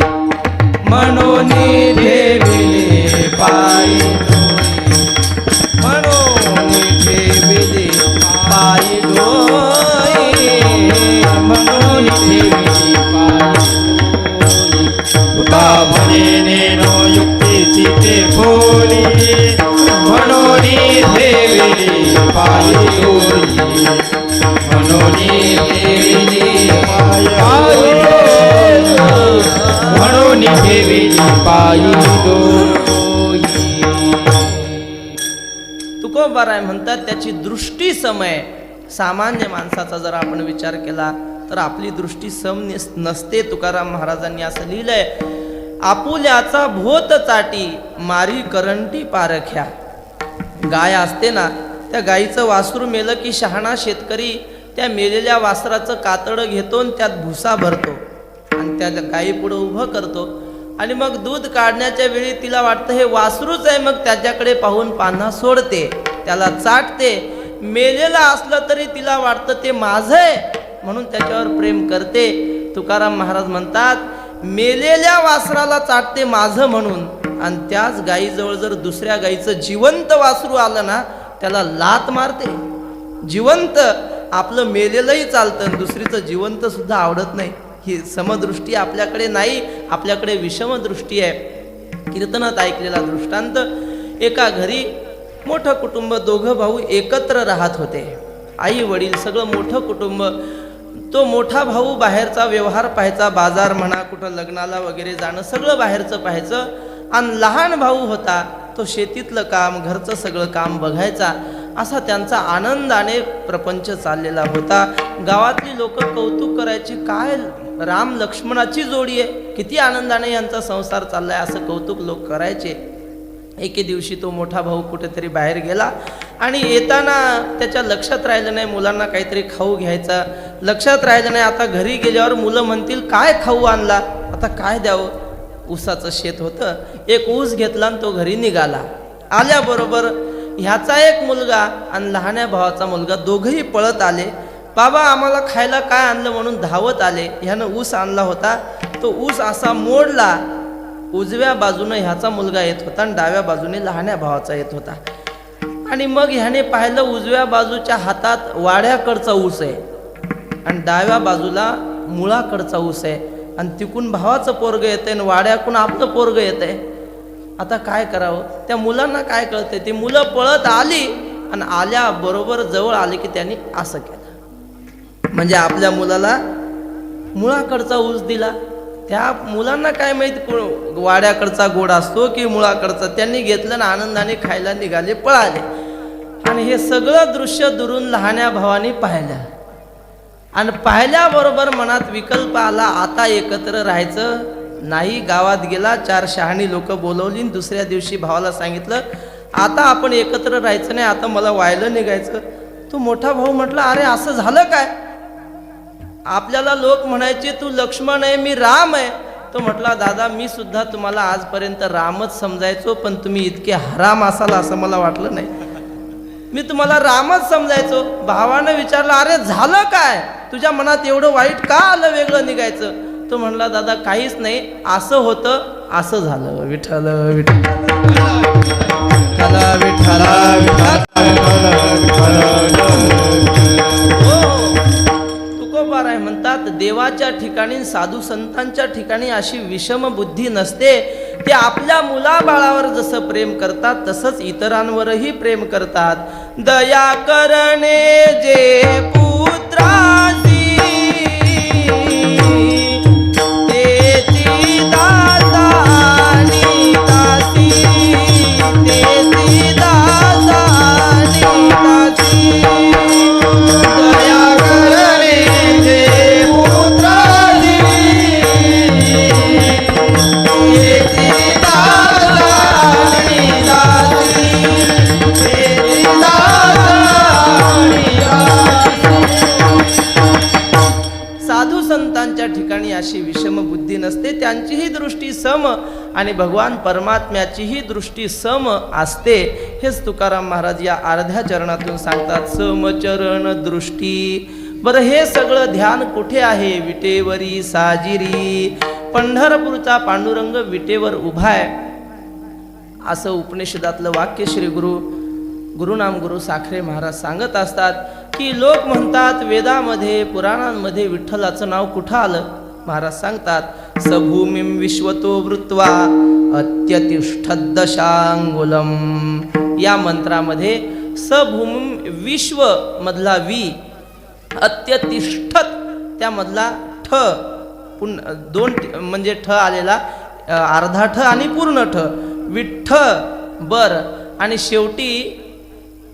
Speaker 1: म्हणून ठेविले पायी डोई, म्हणून ठेविले पायी डोई, म्हणून ठेविले
Speaker 2: तुका म्हणे नेनो युक्तीची ते खोली, म्हणून ठेविली पायी डोई, म्हणून ठेविली पायी डोई, म्हणून ठेविली पायी डोई.
Speaker 1: तुकोबाराय म्हणतात त्याची दृष्टी समय. सामान्य माणसाचा जर आपण विचार केला तर आपली दृष्टी सम नसते. तुकाराम महाराजांनी असं लिहिलंय, आपुल्याचा भोत चाटी मारी करंटी पारख्या. गाय असते ना, त्या गाईचं वासरू मेलं की शहाणा शेतकरी त्या मेलेल्या वासराचं कातडं घेतो आणि त्यात भुसा भरतो आणि त्या गाई पुढं उभं करतो आणि मग दूध काढण्याच्या वेळी तिला वाटतं हे वासरूच आहे, मग त्याच्याकडे पाहून पान्हा सोडते, त्याला चाटते. मेलेला असलं तरी तिला वाटतं ते माझं आहे म्हणून त्याच्यावर प्रेम करते. तुकाराम महाराज म्हणतात, मेलेल्या वासराला चाटते माझं म्हणून, आणि त्याच गायीजवळ जर दुसऱ्या गायीचं जिवंत वासरू आलं ना त्याला लात मारते. जिवंत आपलं मेलेलंही चालतं, दुसरीचं जिवंत सुद्धा आवडत नाही. ही समदृष्टी आपल्याकडे नाही, आपल्याकडे विषमदृष्टी आहे. कीर्तनात ऐकलेला दृष्टांत, एका घरी मोठं कुटुंब, दोघं भाऊ एकत्र राहत होते, आई वडील सगळं मोठं कुटुंब. तो मोठा भाऊ बाहेरचा व्यवहार पाहायचा, बाजार म्हणा, कुठं लग्नाला वगैरे जाणं, सगळं बाहेरचं पाहायचं. आणि लहान भाऊ होता तो शेतीतलं काम, घरचं सगळं काम बघायचा. असा त्यांचा आनंदाने प्रपंच चाललेला होता. गावातली लोक कौतुक करायची, काय राम लक्ष्मणाची जोडी आहे, किती आनंदाने यांचा संसार चाललाय, असं कौतुक लोक करायचे. एके दिवशी तो मोठा भाऊ कुठेतरी बाहेर गेला आणि येताना त्याच्या लक्षात राहिलं नाही, मुलांना काहीतरी खाऊ घ्यायचा लक्षात राहिलं नाही. आता घरी गेल्यावर मुलं म्हणतील काय खाऊ आणला, आता काय द्यावं. ऊसाचं शेत होतं, एक ऊस घेतला आणि तो घरी निघाला. आल्याबरोबर ह्याचा एक मुलगा आणि लहान्या भावाचा मुलगा दोघंही पळत आले. बाबा आम्हाला खायला काय आणलं म्हणून धावत आले. ह्यानं ऊस आणला होता, तो ऊस असा मोडला. उजव्या बाजूने ह्याचा मुलगा येत होता आणि डाव्या बाजूने लहान्या भावाचा येत होता. आणि मग ह्याने पाहिलं उजव्या बाजूच्या हातात वाड्याकडचा ऊस आहे आणि डाव्या बाजूला मुळाकडचा ऊस आहे, आणि तिकून भावाचं पोरगं येतंय आणि वाड्याकून आपलं पोरगं येतंय. आता काय करावं. त्या मुलांना काय कळतंय, ती मुलं पळत आली आणि आल्याबरोबर जवळ आले की त्यांनी असं केलं, म्हणजे आपल्या मुलाला मुळाकडचा ऊस दिला. त्या मुलांना काय माहित वाड्याकडचा गोड असतो की मुळाकडचा. त्यांनी घेतलं ना आनंदाने खायला निघाले, पळाले. आणि हे सगळं दृश्य दुरून लहान्या भावाने पाहिलं आणि पाहिल्याबरोबर मनात विकल्प आला, आता एकत्र राहायचं नाही. गावात गेला, 4 शहाणी लोक बोलवली, दुसऱ्या दिवशी भावाला सांगितलं आता आपण एकत्र राहायचं नाही, आता मला व्हायला निघायचं. तो मोठा भाऊ म्हटला, अरे असं झालं काय, आपल्याला लोक म्हणायचे तू लक्ष्मण आहे मी राम आहे. तो म्हटला, दादा मी सुद्धा तुम्हाला आजपर्यंत रामच समजायचो, पण तुम्ही इतके हराम असाल असं मला वाटलं नाही. मी तुम्हाला रामच समजायचो. भावानं विचारलं, अरे झालं काय, तुझ्या मनात एवढं वाईट का आलं, वेगळं निघायचं. तो म्हणला, दादा काहीच नाही, असं होतं असं झालं. विठ्ठल विठ्ठल तुकोबाराय म्हणतात, देवाच्या ठिकाणी साधू संतांच्या ठिकाणी अशी विषम बुद्धी नसते. ते आपल्या मुलाबाळावर जसं प्रेम करतात तसंच इतरांवरही प्रेम करतात. दया करणे जे पुत्रासी तेची दासानी दासी, तेची दासानी दासी.
Speaker 2: दया करणे जे पुत्रासी तेची दासानी दासी, तेची दासानी दासी.
Speaker 1: अशी विषम बुद्धी नसते, त्यांचीही दृष्टी सम आणि भगवान परमात्म्याचीही दृष्टी सम असते. हेच तुकाराम महाराज या अर्ध्या चरणातून सांगतात, समचरण दृष्टी. बरं, हे सगळं ध्यान कुठे आहे? विटेवरी साजिरी. पंढरपूरचा पांडुरंग विटेवर उभा आहे असं उपनिषदातलं वाक्य श्री गुरुनाम गुरु साखरे महाराज सांगत असतात की लोक म्हणतात वेदामध्ये पुराणांमध्ये विठ्ठलाचं नाव कुठं आलं? महाराज सांगतात, सभूमिं विश्वतो वृत्वा अत्यतिष्ठद्दशांगुलम. या मंत्रामध्ये सभूमिं विश्व मधला वि, अत्यतिष्ठत त्यामधला ठ, दोन म्हणजे ठ आलेला, अर्धा ठ आणि पूर्ण ठ, विठ्ठ बर, आणि शेवटी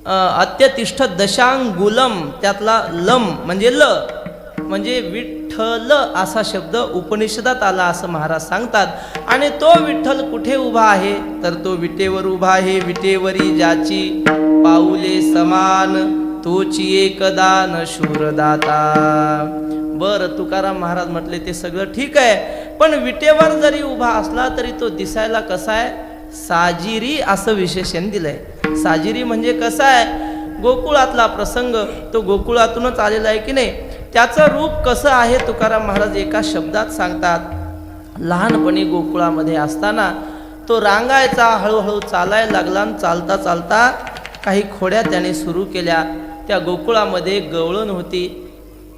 Speaker 1: अत्यतिष्ठ दशांगुलम त्यातला लम म्हणजे ल, म्हणजे विठ्ठल असा शब्द उपनिषदात आला असं महाराज सांगतात. आणि तो विठ्ठल कुठे उभा आहे? तर तो विटेवर उभा आहे. विटेवरी ज्याची पाऊले समान, तोची एकदान शूरदाता. बरं, तुकाराम महाराज म्हटले ते सगळं ठीक आहे, पण विटेवर जरी उभा असला तरी तो दिसायला कसा आहे? साजिरी असं विशेषण दिलंय. साजिरी म्हणजे कसा आहे? गोकुळातला प्रसंग, तो गोकुळातूनच आलेला आहे की नाही? त्याचं रूप कसं आहे तुकाराम महाराज एका शब्दात सांगतात. लहानपणी गोकुळामध्ये असताना तो रांगायचा, हळूहळू चालायला लागला. चालता चालता काही खोड्या त्याने सुरू केल्या. त्या गोकुळामध्ये गवळण होती.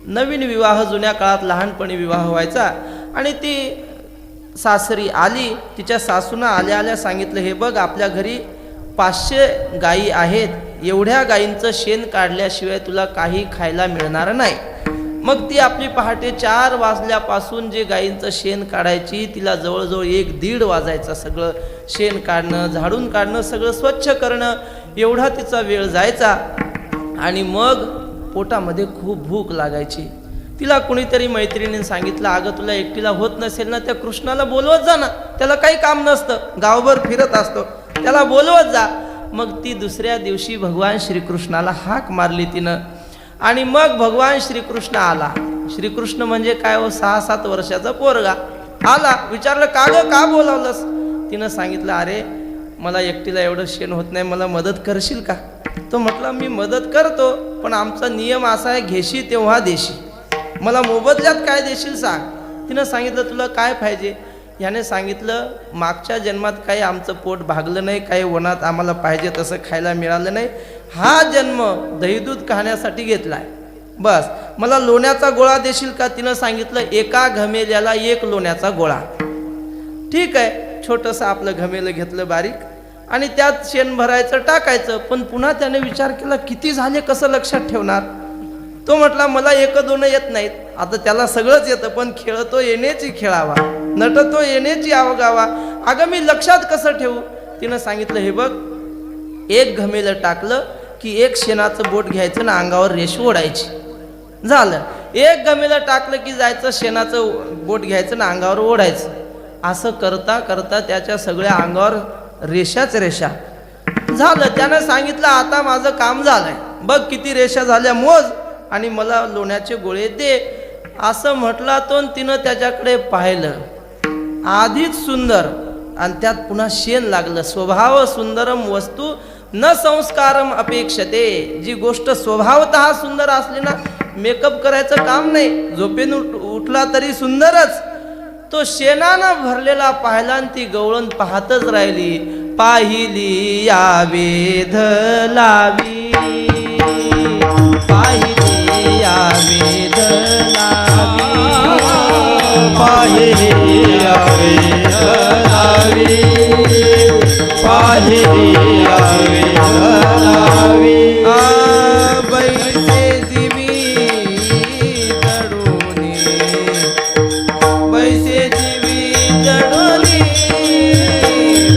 Speaker 1: नवीन विवाह, जुन्या काळात लहानपणी विवाह व्हायचा, आणि ती सासरी आली. तिच्या सासूनं आल्या आल्या सांगितलं, हे बघ आपल्या घरी 500 गायी आहेत, एवढ्या गायींचं शेण काढल्याशिवाय तुला काही खायला मिळणार नाही. मग ती आपली पहाटे 4 वाजल्यापासून जे गायींचं शेण काढायची, तिला जवळजवळ 1-1:30 वाजायचा. सगळं शेण काढणं, झाडून काढणं, सगळं स्वच्छ करणं, एवढा तिचा वेळ जायचा. आणि मग पोटामध्ये खूप भूक लागायची. तिला कुणीतरी मैत्रिणीने सांगितलं, अगं तुला एकटीला होत नसेल ना, त्या कृष्णाला बोलवत जा ना, त्याला काही काम नसतं, गावभर फिरत असतो, त्याला बोलवत जा. मग ती दुसऱ्या दिवशी भगवान श्रीकृष्णाला हाक मारली तिनं, आणि मग भगवान श्रीकृष्ण आला. श्रीकृष्ण म्हणजे काय हो, 6-7 वर्षाचा पोरगा आला. विचारलं, का गं, का बोलावलंस? तिनं सांगितलं, अरे मला एकटीला एवढं शेण होत नाही, मला मदत करशील का? तो म्हटला, मी मदत करतो, पण आमचा नियम असा आहे, घेशी तेव्हा देशी, मला मोबदल्यात काय देशील सांग. तिनं सांगितलं, तुला काय पाहिजे? याने सांगितलं, मागच्या जन्मात काही आमचं पोट भागलं नाही, काही वनात आम्हाला पाहिजे तसं खायला मिळालं नाही, हा जन्म दहीदूध खाण्यासाठी घेतलाय, बस मला लोण्याचा गोळा देशील का? तिनं सांगितलं, एका घमेल्याला 1 लोण्याचा गोळा. ठीक आहे, छोटंसं आपलं घमेलं घेतलं बारीक, आणि त्यात शेण भरायचं, टाकायचं. पण पुन्हा त्याने विचार केला, किती झाले, कसं लक्षात ठेवणार? तो म्हटला, मला 1-2 येत नाहीत. आता त्याला सगळंच येतं, पण खेळतो येण्याची खेळावा, नटतो येण्याची अवगावा, अगं मी लक्षात कसं ठेवू? तिनं सांगितलं, हे बघ, 1 घमेलं टाकलं की 1 शेणाचं बोट घ्यायचं ना, अंगावर रेष ओढायची, झालं. 1 घमेलं टाकलं की जायचं, शेणाचं बोट घ्यायचं ना, अंगावर ओढायचं. असं करता करता त्याच्या सगळ्या अंगावर रेषाच रेषा झालं. त्यानं सांगितलं, आता माझं काम झालंय, बघ किती रेषा झाल्या, मोज आणि मला लोण्याचे गोळे दे. असं म्हटला तो, तिनं त्याच्याकडे पाहिलं, आधीच सुंदर, आणि त्यात पुन्हा शेण लागलं. स्वभाव सुंदरम वस्तू न संस्कारम अपेक्षते. जी गोष्ट स्वभावतः सुंदर असली ना, मेकअप करायचं काम नाही, झोपेन उठला तरी सुंदरच. तो शेणानं भरलेला पाहिला, आणि ती गवळण पाहतच राहिली. पाहिली या वेध लावी, पाहिली या वेध लावी,
Speaker 2: पाहिली या वेध लावी, पाहिली या वेध लावी.
Speaker 1: बैसे दिवी दडोनी, बैसे दिवी दडोनी,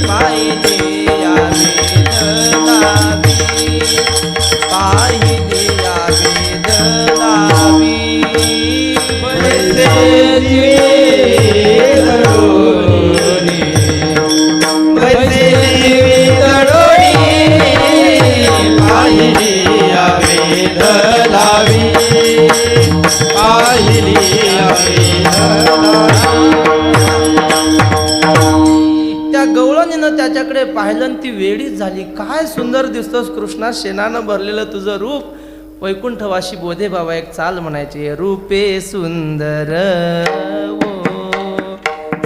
Speaker 1: पाहिली या वेध लावी, पाहिली या वेध लावी.
Speaker 2: बैसे दिवी दडोनी, बैसे दिवी दडोनी, पाहिली या वेध लावी, पाहिली
Speaker 1: त्या गवळणीनं त्याच्याकडे पाहिलं आणि ती वेडीच झाली. काय सुंदर दिसतोस कृष्णा, शेणानं भरलेलं तुझं रूप. वैकुंठवाशी बोधे बाबा एक चाल म्हणायचे, रूपे सुंदर ओ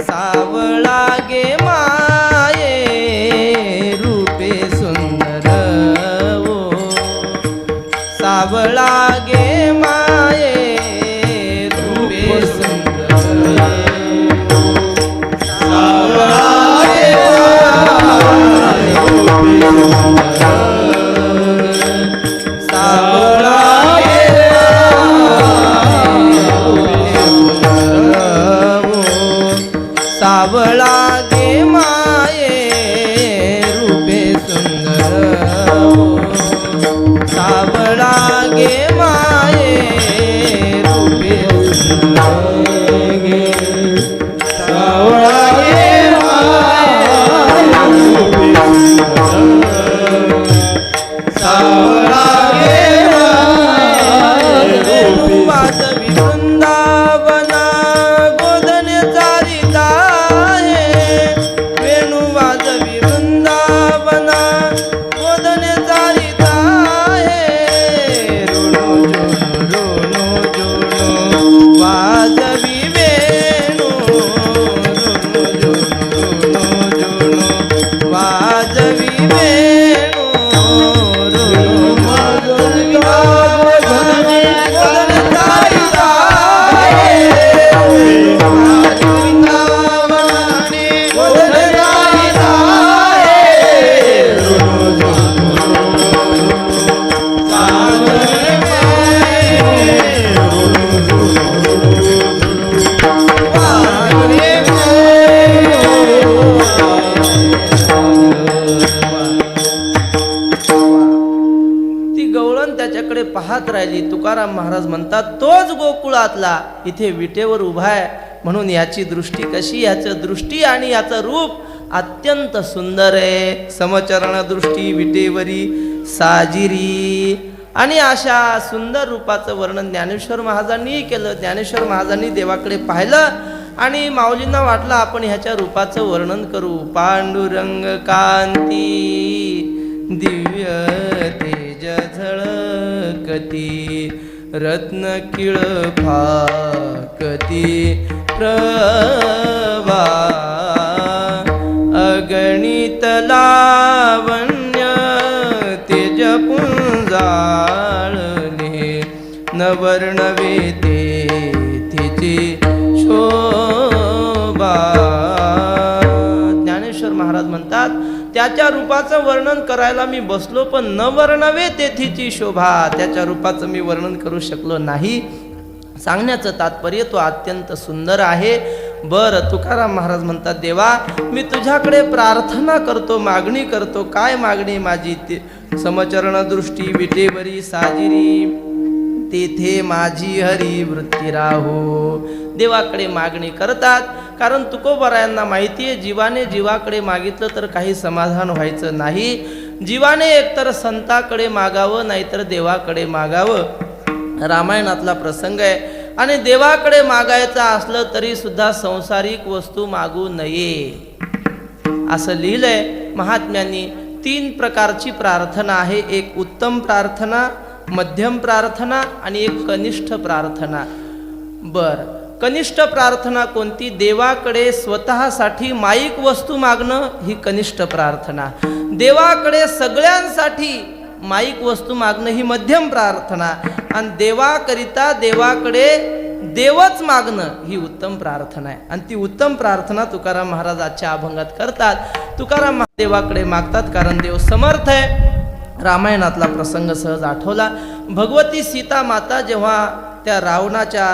Speaker 1: सावळा गे माये, रूपे सुंदर ओ सावळा गे माये, रूपे सुंदर सावळा गे सावळा सावळा गे माये, रूपे सुंदर सावळा गे माये, रूपे सुंदर गे सावळा गे सावळा गे माधवी वृंदावना गोधने चारिता आहे, वेणू वाजवी वृंदावना गोधने चारिता आहे, रोणो जोणो वाजवी वेणू, रोणो जोणो वाजवी वेणू, रोणो वाजवी गोधने चारिता आहे, ती गवळण त्याच्याकडे पाहत राहिली. तुकाराम महाराज म्हणतात, तोच गोकुळातला इथे विटेवर उभा आहे, म्हणून याची दृष्टी कशी, याचं दृष्टी आणि याचं रूप अत्यंत सुंदर आहे. समचरण दृष्टी विटेवरी साजिरी. आणि अशा सुंदर रूपाचं वर्णन ज्ञानेश्वर महाराजांनी केलं. ज्ञानेश्वर महाराजांनी देवाकडे पाहिलं आणि माऊलींना वाटलं आपण ह्याच्या रूपाचं वर्णन करू. पांडुरंग कांती दिव्य तेज झळकती, रत्न किळ फाकती प्रभा, अगणित लावण्य तेज पुंजाळले, नवर्णवे तेथीची शोभा. ज्ञानेश्वर महाराज म्हणतात, त्याच्या रूपाचं वर्णन करायला मी बसलो, पण न वर्णवे तेथीची शोभा, त्याच्या रूपाचं मी वर्णन करू शकलो नाही. सांगण्याचं तात्पर्य तो अत्यंत सुंदर आहे. बरं, तुकाराम महाराज म्हणतात, देवा मी तुझ्याकडे प्रार्थना करतो, मागणी करतो. काय मागणी माझी? समचरण दृष्टी विटेवरी साजिरी, तेथे माझी हरी वृत्ती राहो. देवाकडे मागणी करतात, कारण तुकोबरायांना माहिती आहे, जीवाने जीवाकडे मागितलं तर काही समाधान व्हायचं नाही. जीवाने एकतर संताकडे मागावं, नाहीतर देवाकडे मागावं. रामायणातला प्रसंग आहे. आणि देवाकडे मागायचं असलं तरी सुद्धा संसारिक वस्तू मागू नये असं लिहिलंय महात्म्यांनी. 3 प्रकारची प्रार्थना आहे. एक उत्तम प्रार्थना, मध्यम प्रार्थना आणि एक कनिष्ठ प्रार्थना. बर, कनिष्ठ प्रार्थना कोणती? देवाकडे स्वतःसाठी माईक वस्तू मागणं ही कनिष्ठ प्रार्थना. देवाकडे सगळ्यांसाठी माईक वस्तू मागणं ही मध्यम प्रार्थना. आणि देवाकरिता देवाकडे देवच मागणं ही उत्तम प्रार्थना आहे. आणि ती उत्तम प्रार्थना तुकाराम महाराज आजच्या अभंगात करतात. तुकाराम महाराज देवाकडे मागतात कारण देव समर्थ आहे. रामायणातला प्रसंग सहज आठवला. भगवती सीता माता जेव्हा त्या रावणाच्या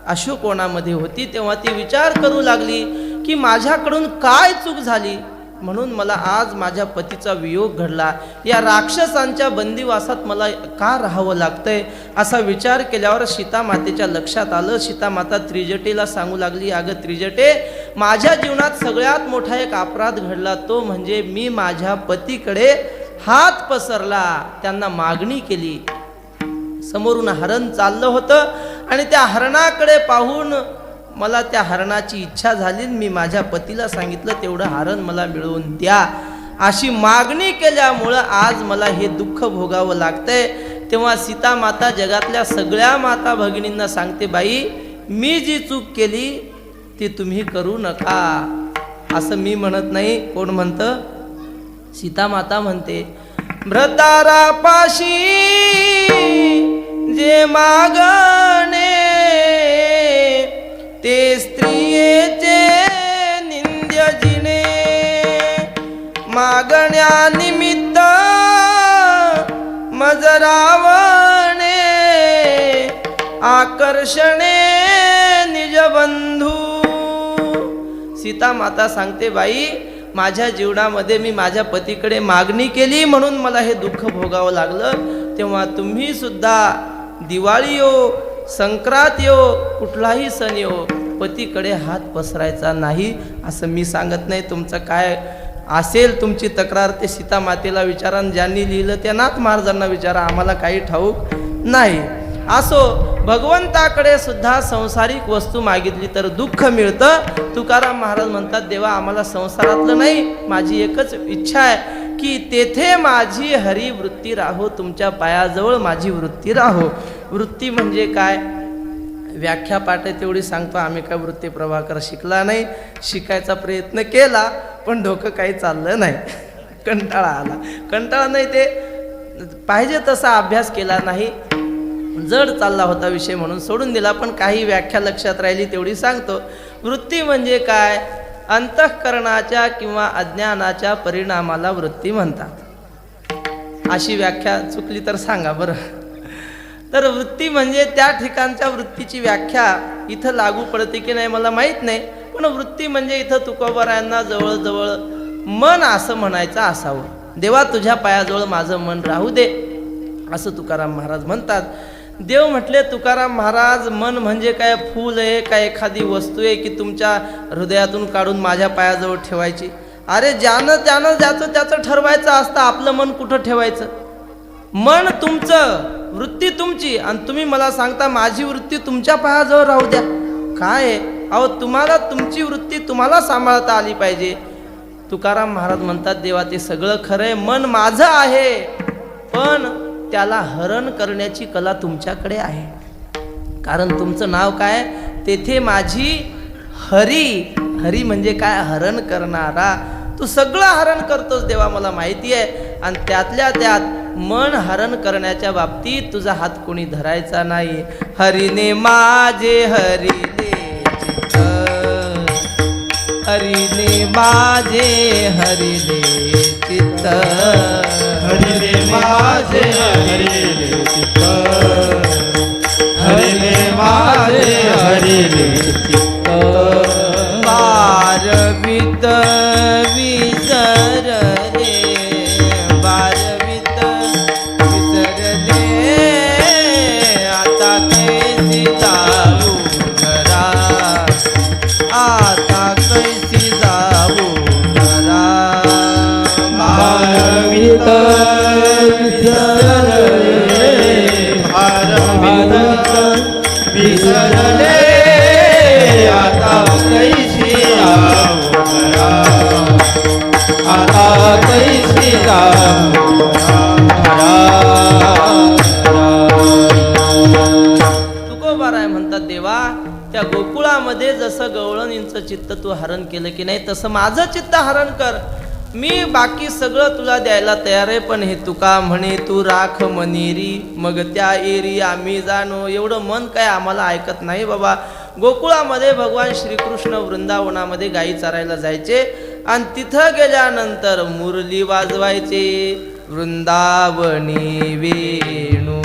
Speaker 1: अशोकवनामध्ये होती तेव्हा ती विचार करू लागली की माझ्याकडून काय चूक झाली म्हणून मला आज माझ्या पतीचा वियोग घडला, या राक्षसांच्या बंदिवासात मला का राहावं लागतंय असा विचार केल्यावर सीता मातेच्या लक्षात आलं. सीता माता त्रिजटेला सांगू लागली, अगं त्रिजटे, माझ्या जीवनात सगळ्यात मोठा एक अपराध घडला, तो म्हणजे मी माझ्या पतीकडे हात पसरला, त्यांना मागणी केली. समोरून हरण चाललं होतं आणि त्या हरणाकडे पाहून मला त्या हरणाची इच्छा झाली. मी माझ्या पतीला सांगितलं तेवढं हरण मला मिळवून द्या. अशी मागणी केल्यामुळं आज मला हे दुःख भोगावं लागतंय. तेव्हा सीता माता जगातल्या सगळ्या माता भगिनींना सांगते, बाई मी जी चूक केली ती तुम्ही करू नका. असं मी म्हणत नाही, कोण म्हणतं? सीता माता म्हणते, भ्रतारापाशी जे मागणे ते स्त्रियेचे निंद्य जिने. मागण्यानिमित्त मज रावणे आकर्षणे निजबंधू. सीता माता सांगते, बाई माझ्या जीवनामध्ये मी माझ्या पतीकडे मागणी केली म्हणून मला हे दुःख भोगावं लागलं. तेव्हा तुम्ही सुद्धा दिवाळी येो, संक्रांत येो, कुठलाही सण येो, पतीकडे हात पसरायचा नाही असं मी सांगत नाही. तुमचं काय असेल तुमची तक्रार ते सीता मातेला विचारा, ज्यांनी लिहिलं त्या नाथ महाराजांना विचारा, आम्हाला काही ठाऊक नाही. असो, भगवंताकडे सुद्धा संसारिक वस्तू मागितली तर दुःख मिळतं. तुकाराम महाराज म्हणतात, देवा आम्हाला संसारातलं नाही, माझी एकच इच्छा आहे की तेथे माझी हरिवृत्ती राहो, तुमच्या पायाजवळ माझी वृत्ती राहो. वृत्ती म्हणजे काय? व्याख्या पाठ आहे तेवढी सांगतो. आम्ही काय वृत्ती प्रभाकर शिकला नाही, शिकायचा प्रयत्न केला पण डोकं काही चाललं नाही. कंटाळा आला. कंटाळा नाही, ते पाहिजे तसा अभ्यास केला नाही, जड चालला होता विषय म्हणून सोडून दिला. पण काही व्याख्या लक्षात राहिली तेवढी सांगतो. वृत्ती म्हणजे काय? अंतःकरणाच्या किंवा अज्ञानाच्या परिणामाला वृत्ती म्हणतात. अशी व्याख्या चुकली तर सांगा बरं. तर वृत्ती म्हणजे त्या ठिकाणच्या वृत्तीची व्याख्या इथं लागू पडते की नाही मला माहीत नाही, पण वृत्ती म्हणजे इथं तुकोबारायांना जवळजवळ मन असं म्हणायचं असावं. देवा तुझ्या पायाजवळ माझं मन राहू दे असं तुकाराम महाराज म्हणतात. देव म्हटले तुकाराम महाराज, मन म्हणजे काय फूल आहे का एखादी वस्तू आहे की तुमच्या हृदयातून काढून माझ्या पायाजवळ ठेवायची? अरे ज्यानं ज्याचं त्याचं ठरवायचं असतं, आपलं मन कुठं ठेवायचं? मन तुमचं, वृत्ती तुमची, आणि तुम्ही मला सांगता माझी वृत्ती तुमच्या पायाजवळ राहू द्या. काय आहे अहो, तुम्हाला तुमची वृत्ती तुम्हाला सांभाळता आली पाहिजे. तुकाराम महाराज म्हणतात, देवा ते सगळं खरं आहे, मन माझं आहे, पण त्याला हरण करण्याची कला तुमच्याकडे आहे. कारण तुमचं नाव काय? तेथे माझी हरी. हरी म्हणजे काय? हरण करणारा. तू सगळं हरण करतोस देवा, मला माहिती आहे. आणि त्यातल्या त्यात मन हरण करण्याच्या बाबतीत तुझा हात कोणी धरायचा नाही. हरीने माझे हरिले चित्त, हरीने माझे हरिले चित्त,
Speaker 2: हरिले माझे हरिले चित्त, हरिले माझे हरिले चित्त.
Speaker 1: बारवित विसरले, बारवित विसरले, आता कैसी जाऊ घरा, आता कैसी जाऊ घरा.
Speaker 2: भारवित विसरले, भारवित विसरले, आता कैसी जाऊ घरा, आता कैसी जाऊ घरा.
Speaker 1: तुकोबाराय म्हणतात, देवा त्या गोकुळामध्ये जसं गवळणींचं चित्त तू हरण केलं की नाही, तसं माझं चित्त हरण कर. मी बाकी सगळं तुला द्यायला तयार आहे, पण हे तुका म्हणे तू राख मनेरी, मग त्या एरी आम्ही जाणो. एवढं मन काय आम्हाला ऐकत नाही बाबा. गोकुळामध्ये भगवान श्रीकृष्ण वृंदावनामध्ये गायी चरायला जायचे आणि तिथं गेल्यानंतर मुरली वाजवायचे. वृंदावनी वेणू,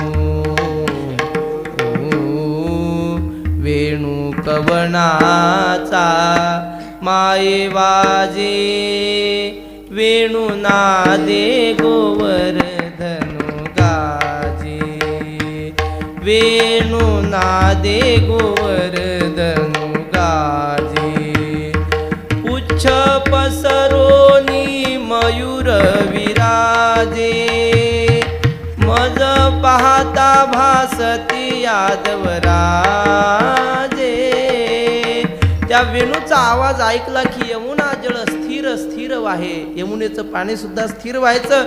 Speaker 1: वेणू कवनाचा माये वाजे, वेणू नादे गोवर्धनु गाजे, वेणू नादे गोवर्धनु गाजे. पुच्छ पसरोनी मयूर विराजे, मज पाहता भासती यादवराजे. त्या वेणूचा आवाज ऐकला की यमुना जळ स्थिर स्थिर वाहे. यमुनेचं पाणी सुद्धा स्थिर व्हायचं.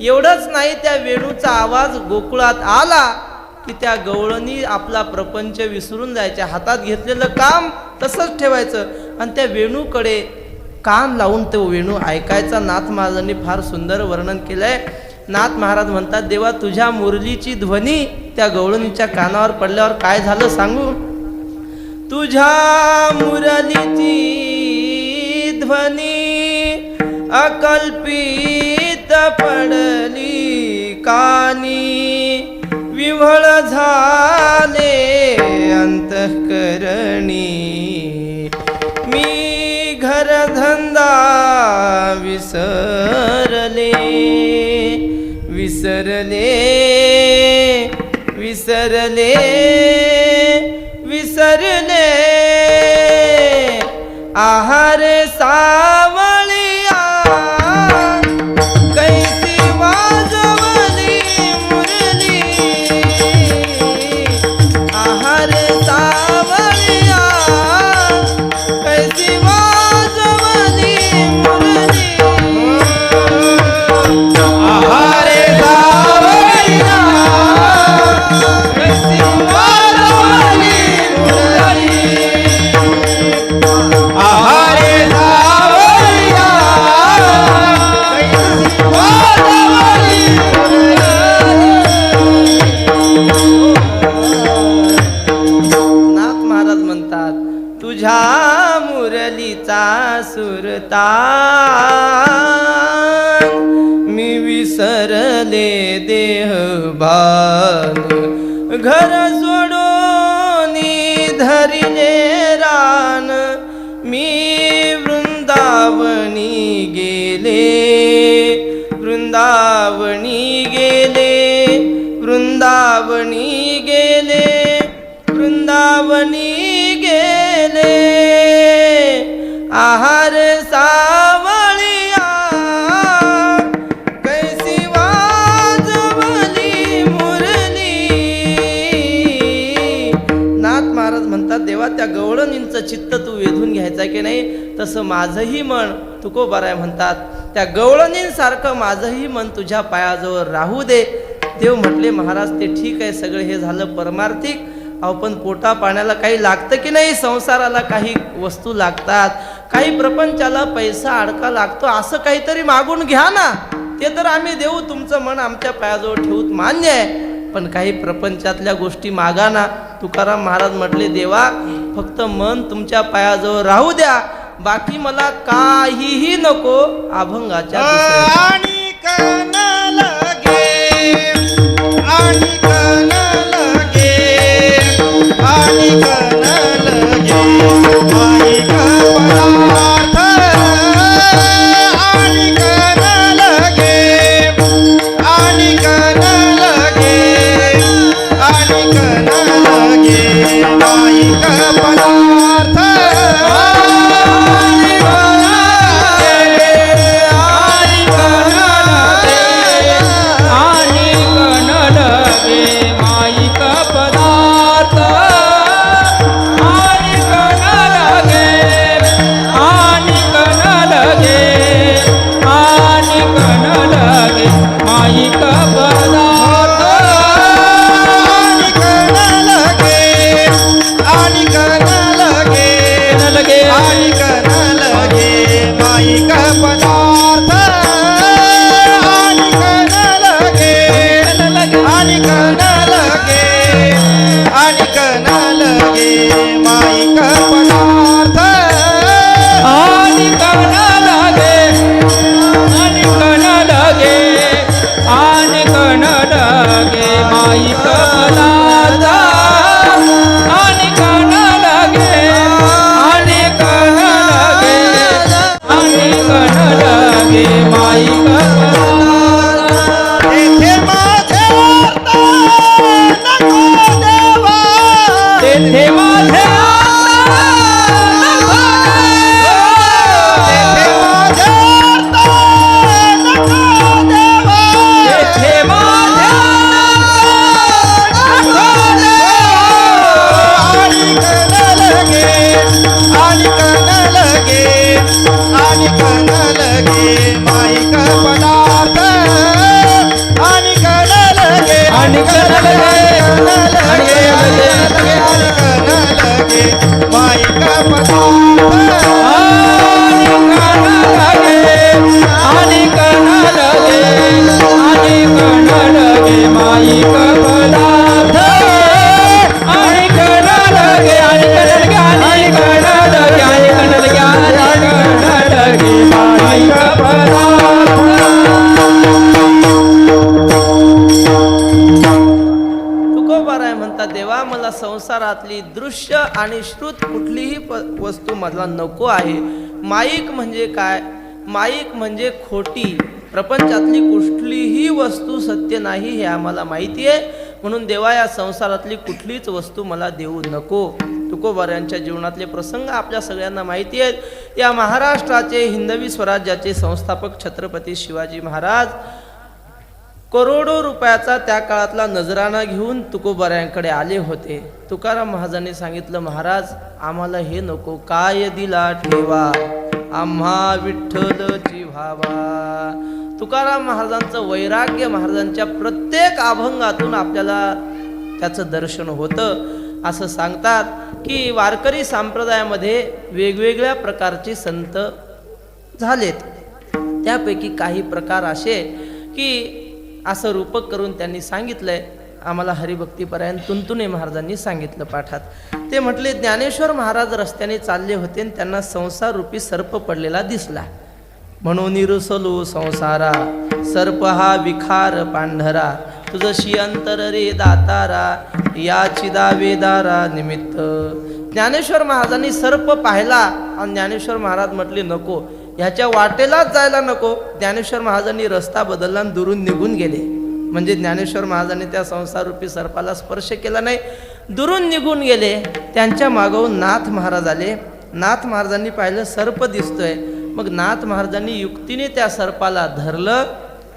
Speaker 1: एवढंच नाही, त्या वेणूचा आवाज गोकुळात आला की त्या गवळणी आपला प्रपंच विसरून जायच्या. हातात घेतलेलं काम तसंच ठेवायचं आणि त्या वेणूकडे कान लावून तो वेणू ऐकायचा. नाथ महाराजांनी फार सुंदर वर्णन केलंय. नाथ महाराज म्हणतात, देवा तुझ्या मुरलीची ध्वनी त्या गवळणीच्या कानावर पडल्यावर काय झालं सांगू. तुझ्या मुरलीची ध्वनी अकल्पित पडली कानी. विव्हळ झाले अंतःकरणी. मी घरधंदा विसरले विसरले विसरले विसरले. आहार सावळिया कैसी वाजवली मुरली. आहार सावळिया कैसी वाजवली मुरली.
Speaker 2: आहारे सावळिया
Speaker 1: कैसी वाजवली मुरली.
Speaker 2: आहारे सावळिया कैसी वाजवली
Speaker 1: नाथ महाराज म्हणतात, तुझ्या मुरलीचा सुरतान मी विसरले देहभान. घर सोडून धरिले रान. मी वृंदावनी गेले वृंदावनी गेले वृंदावनी गेले वृंदावनी गेले. आहार सावळिया कैसी वाजवली मुरली. नाथ महाराज म्हणतात, देवा त्या गवळणींचं चित्त तू वेधून घ्यायचा की नाही, तसं माझंही मन तुकोबाराय म्हणतात, त्या गवळणींसारखं माझंही मन तुझ्या पायाजवळ राहू दे. देव म्हटले, महाराज ते ठीक आहे, सगळं हे झालं परमार्थिक. अहो पण पोटा पाण्याला काही लागतं की नाही. संसाराला काही वस्तू लागतात, काही प्रपंचाला पैसा अडका लागतो. असं काहीतरी मागून घ्या ना, ते तर आम्ही देऊ. तुमचं मन आमच्या पायाजवळ ठेवूत मान्य आहे, पण काही प्रपंचातल्या गोष्टी मागा ना. तुकाराम महाराज म्हटले, देवा फक्त मन तुमच्या पायाजवळ राहू द्या, बाकी मला काहीही नको. अभंगाच्या दुसऱ्या
Speaker 2: आणि कन लगे आणि कन लगे आणि कन लगे माईक पदार्थ आणि कन लगे आणि कन लगे आणि कन लगे माईक पदार्थ.
Speaker 1: आणि
Speaker 2: लगे माईक पदार्थ
Speaker 3: आणि कण लगे माईक पदार्थ आणि कण लगे माईक पदार्थ
Speaker 1: तुकोबाराय म्हणतात, देवा मला संसारातली दृश्य आणि श्रुत कुठलीही वस्तू मला नको आहे. माईक म्हणजे काय? माईक म्हणजे खोटी, प्रपंचातली कुठलीही वस्तू सत्य नाही हे आम्हाला माहिती आहे. म्हणून देवा या संसारातली कुठलीच वस्तू मला देऊ नको. तुकोबारायांच्या जीवनातले प्रसंग आपल्या सगळ्यांना माहिती आहेत. या महाराष्ट्राचे हिंदवी स्वराज्याचे संस्थापक छत्रपती शिवाजी महाराज करोडो रुपयाचा त्या काळातला नजराणा घेऊन तुकोबारायांकडे आले होते. तुकाराम महाराजांनी सांगितलं, महाराज आम्हाला हे नको, काय दिला ठेवा आम्हा विठ्ठलची भावा. तुकाराम महाराजांचं वैराग्य महाराजांच्या प्रत्येक अभंगातून आपल्याला त्याचं दर्शन होतं. असं सांगतात की वारकरी संप्रदायामध्ये वेगवेगळ्या प्रकारचे संत झालेत. त्यापैकी काही प्रकार असे की असं रूपक करून त्यांनी सांगितलंय. आम्हाला हरिभक्तीपरायण तुंतुणे महाराजांनी सांगितलं पाठात. ते म्हटले, ज्ञानेश्वर महाराज रस्त्याने चालले होते आणि त्यांना संसार रूपी सर्प पडलेला दिसला. म्हणून निरुसलो संसारा सर्प हा विखार पांढरा तुझशी अंतर रे दातारा याची दावेदारा निमित्त. ज्ञानेश्वर महाराजांनी सर्प पाहिला आणि ज्ञानेश्वर महाराज म्हटले, नको, ह्याच्या वाटेलाच जायला नको. ज्ञानेश्वर महाराजांनी रस्ता बदलला आणि दुरून निघून गेले. म्हणजे ज्ञानेश्वर महाराजांनी त्या संसाररूपी सर्पाला स्पर्श केला नाही, दुरून निघून गेले. त्यांच्या मागून नाथ महाराज आले. नाथ महाराजांनी पाहिलं सर्प दिसतोय. मग नाथ महाराजांनी युक्तीने त्या सर्पाला धरलं,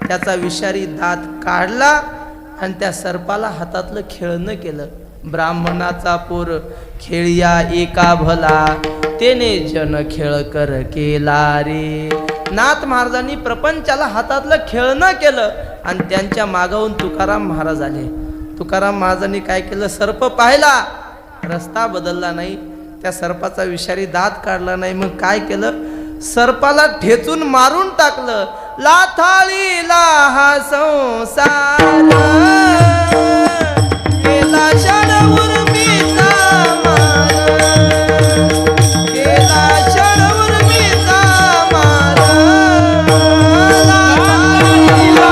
Speaker 1: त्याचा विषारी दात काढला आणि त्या सर्पाला हातातलं खेळणं केलं. ब्राह्मणाचा पोर खेळिया एका भला तेने जन खेळ कर केला रे. नाथ महाराजांनी प्रपंचाला हातातलं खेळणं केलं आणि त्यांच्या मागाहून तुकाराम महाराज आले. तुकाराम महाराजांनी काय केलं? सर्प पाहिला, रस्ता बदलला नाही, त्या सर्पाचा विषारी दात काढला नाही. मग काय केलं? सर्पाला ठेचून मारून टाकलं. लाथाळीला हा संसार केला क्षण उर्मीचा मार, केला क्षण उर्मीचा मार. लाथाळीला